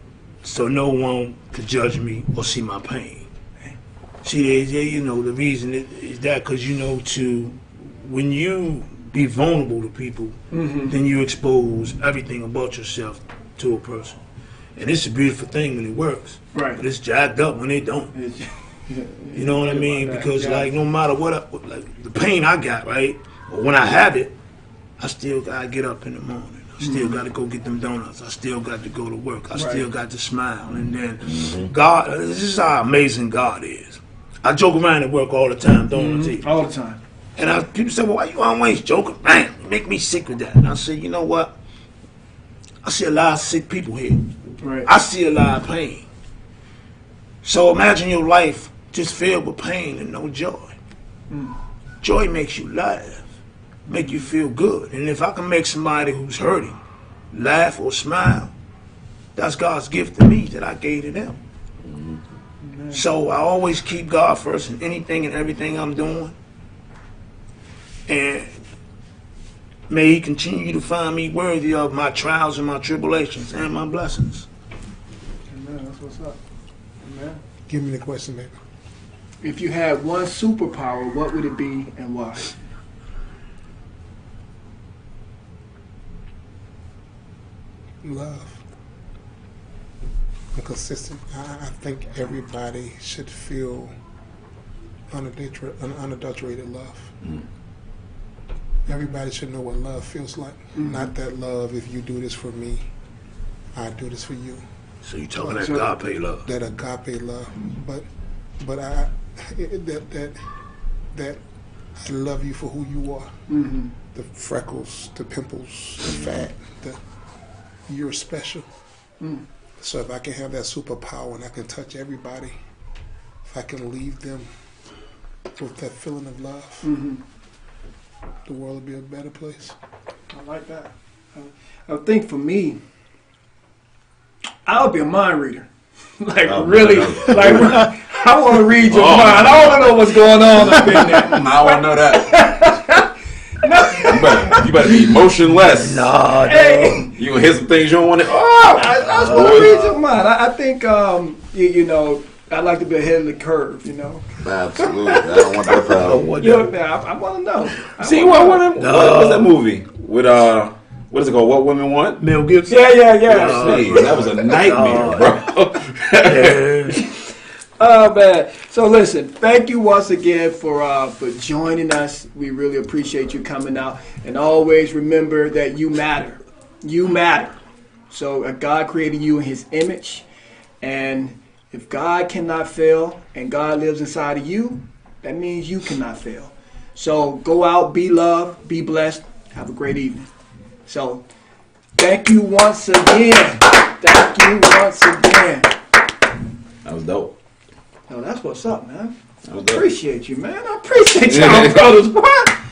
S3: so no one could judge me or see my pain. See, the reason is that because when you be vulnerable to people, then you expose everything about yourself to a person. And it's a beautiful thing when it works.
S1: Right.
S3: But it's jacked up when it don't. You know what I mean? Because like no matter what, like the pain I got, right? Or when I have it, I still gotta get up in the morning. I still gotta go get them donuts. I still got to go to work. I still got to smile. And then God, this is how amazing God is. I joke around at work all the time, don't I?
S1: All the time.
S3: And people say, well, why you always joking? Man, you make me sick with that. And I say, you know what? I see a lot of sick people here.
S1: Right.
S3: I see a lot of pain. So imagine your life just filled with pain and no joy. Joy makes you laugh, make you feel good. And if I can make somebody who's hurting laugh or smile, that's God's gift to me that I gave to them. So I always keep God first in anything and everything I'm doing. And may He continue to find me worthy of my trials and my tribulations and my blessings.
S1: Amen. That's what's up. Amen.
S4: Give me the question, baby.
S1: If you had one superpower, what would it be and why?
S4: Love. And consistent. I think everybody should feel unadulterated love. Everybody should know what love feels like. Not that love, if you do this for me, I do this for you.
S3: So you talking that agape love.
S4: That agape love. But that I love you for who you are. The freckles, the pimples, the fat, you're special. So if I can have that superpower and I can touch everybody, if I can leave them with that feeling of love, the world will be a better place.
S1: I like that. I think for me, I'll be a mind reader. Like really, like I want to read your mind. I want to know what's going on up in there.
S2: I want to know that. You better be emotionless.
S3: Nah,
S1: Hey,
S2: You gonna hear some things you don't want to.
S1: I just want to read your mind. I think you know, I like to be ahead of the curve. You know.
S2: Absolutely. I don't want that problem.
S1: You know, I want to know.
S2: See, what's that movie with what is it called? What Women Want?
S3: Mel Gibson.
S1: Yeah.
S2: Hey, that was a nightmare, bro.
S1: Oh man! So listen, thank you once again for joining us. We really appreciate you coming out, and always remember that you matter. You matter. So God created you in His image, and if God cannot fail, and God lives inside of you, that means you cannot fail. So go out, be loved, be blessed. Have a great evening. So thank you once again. Thank you once again.
S2: That was dope.
S1: No, that's what's up, man.
S2: That was dope.
S1: Appreciate you, man. I appreciate y'all, brothers. What?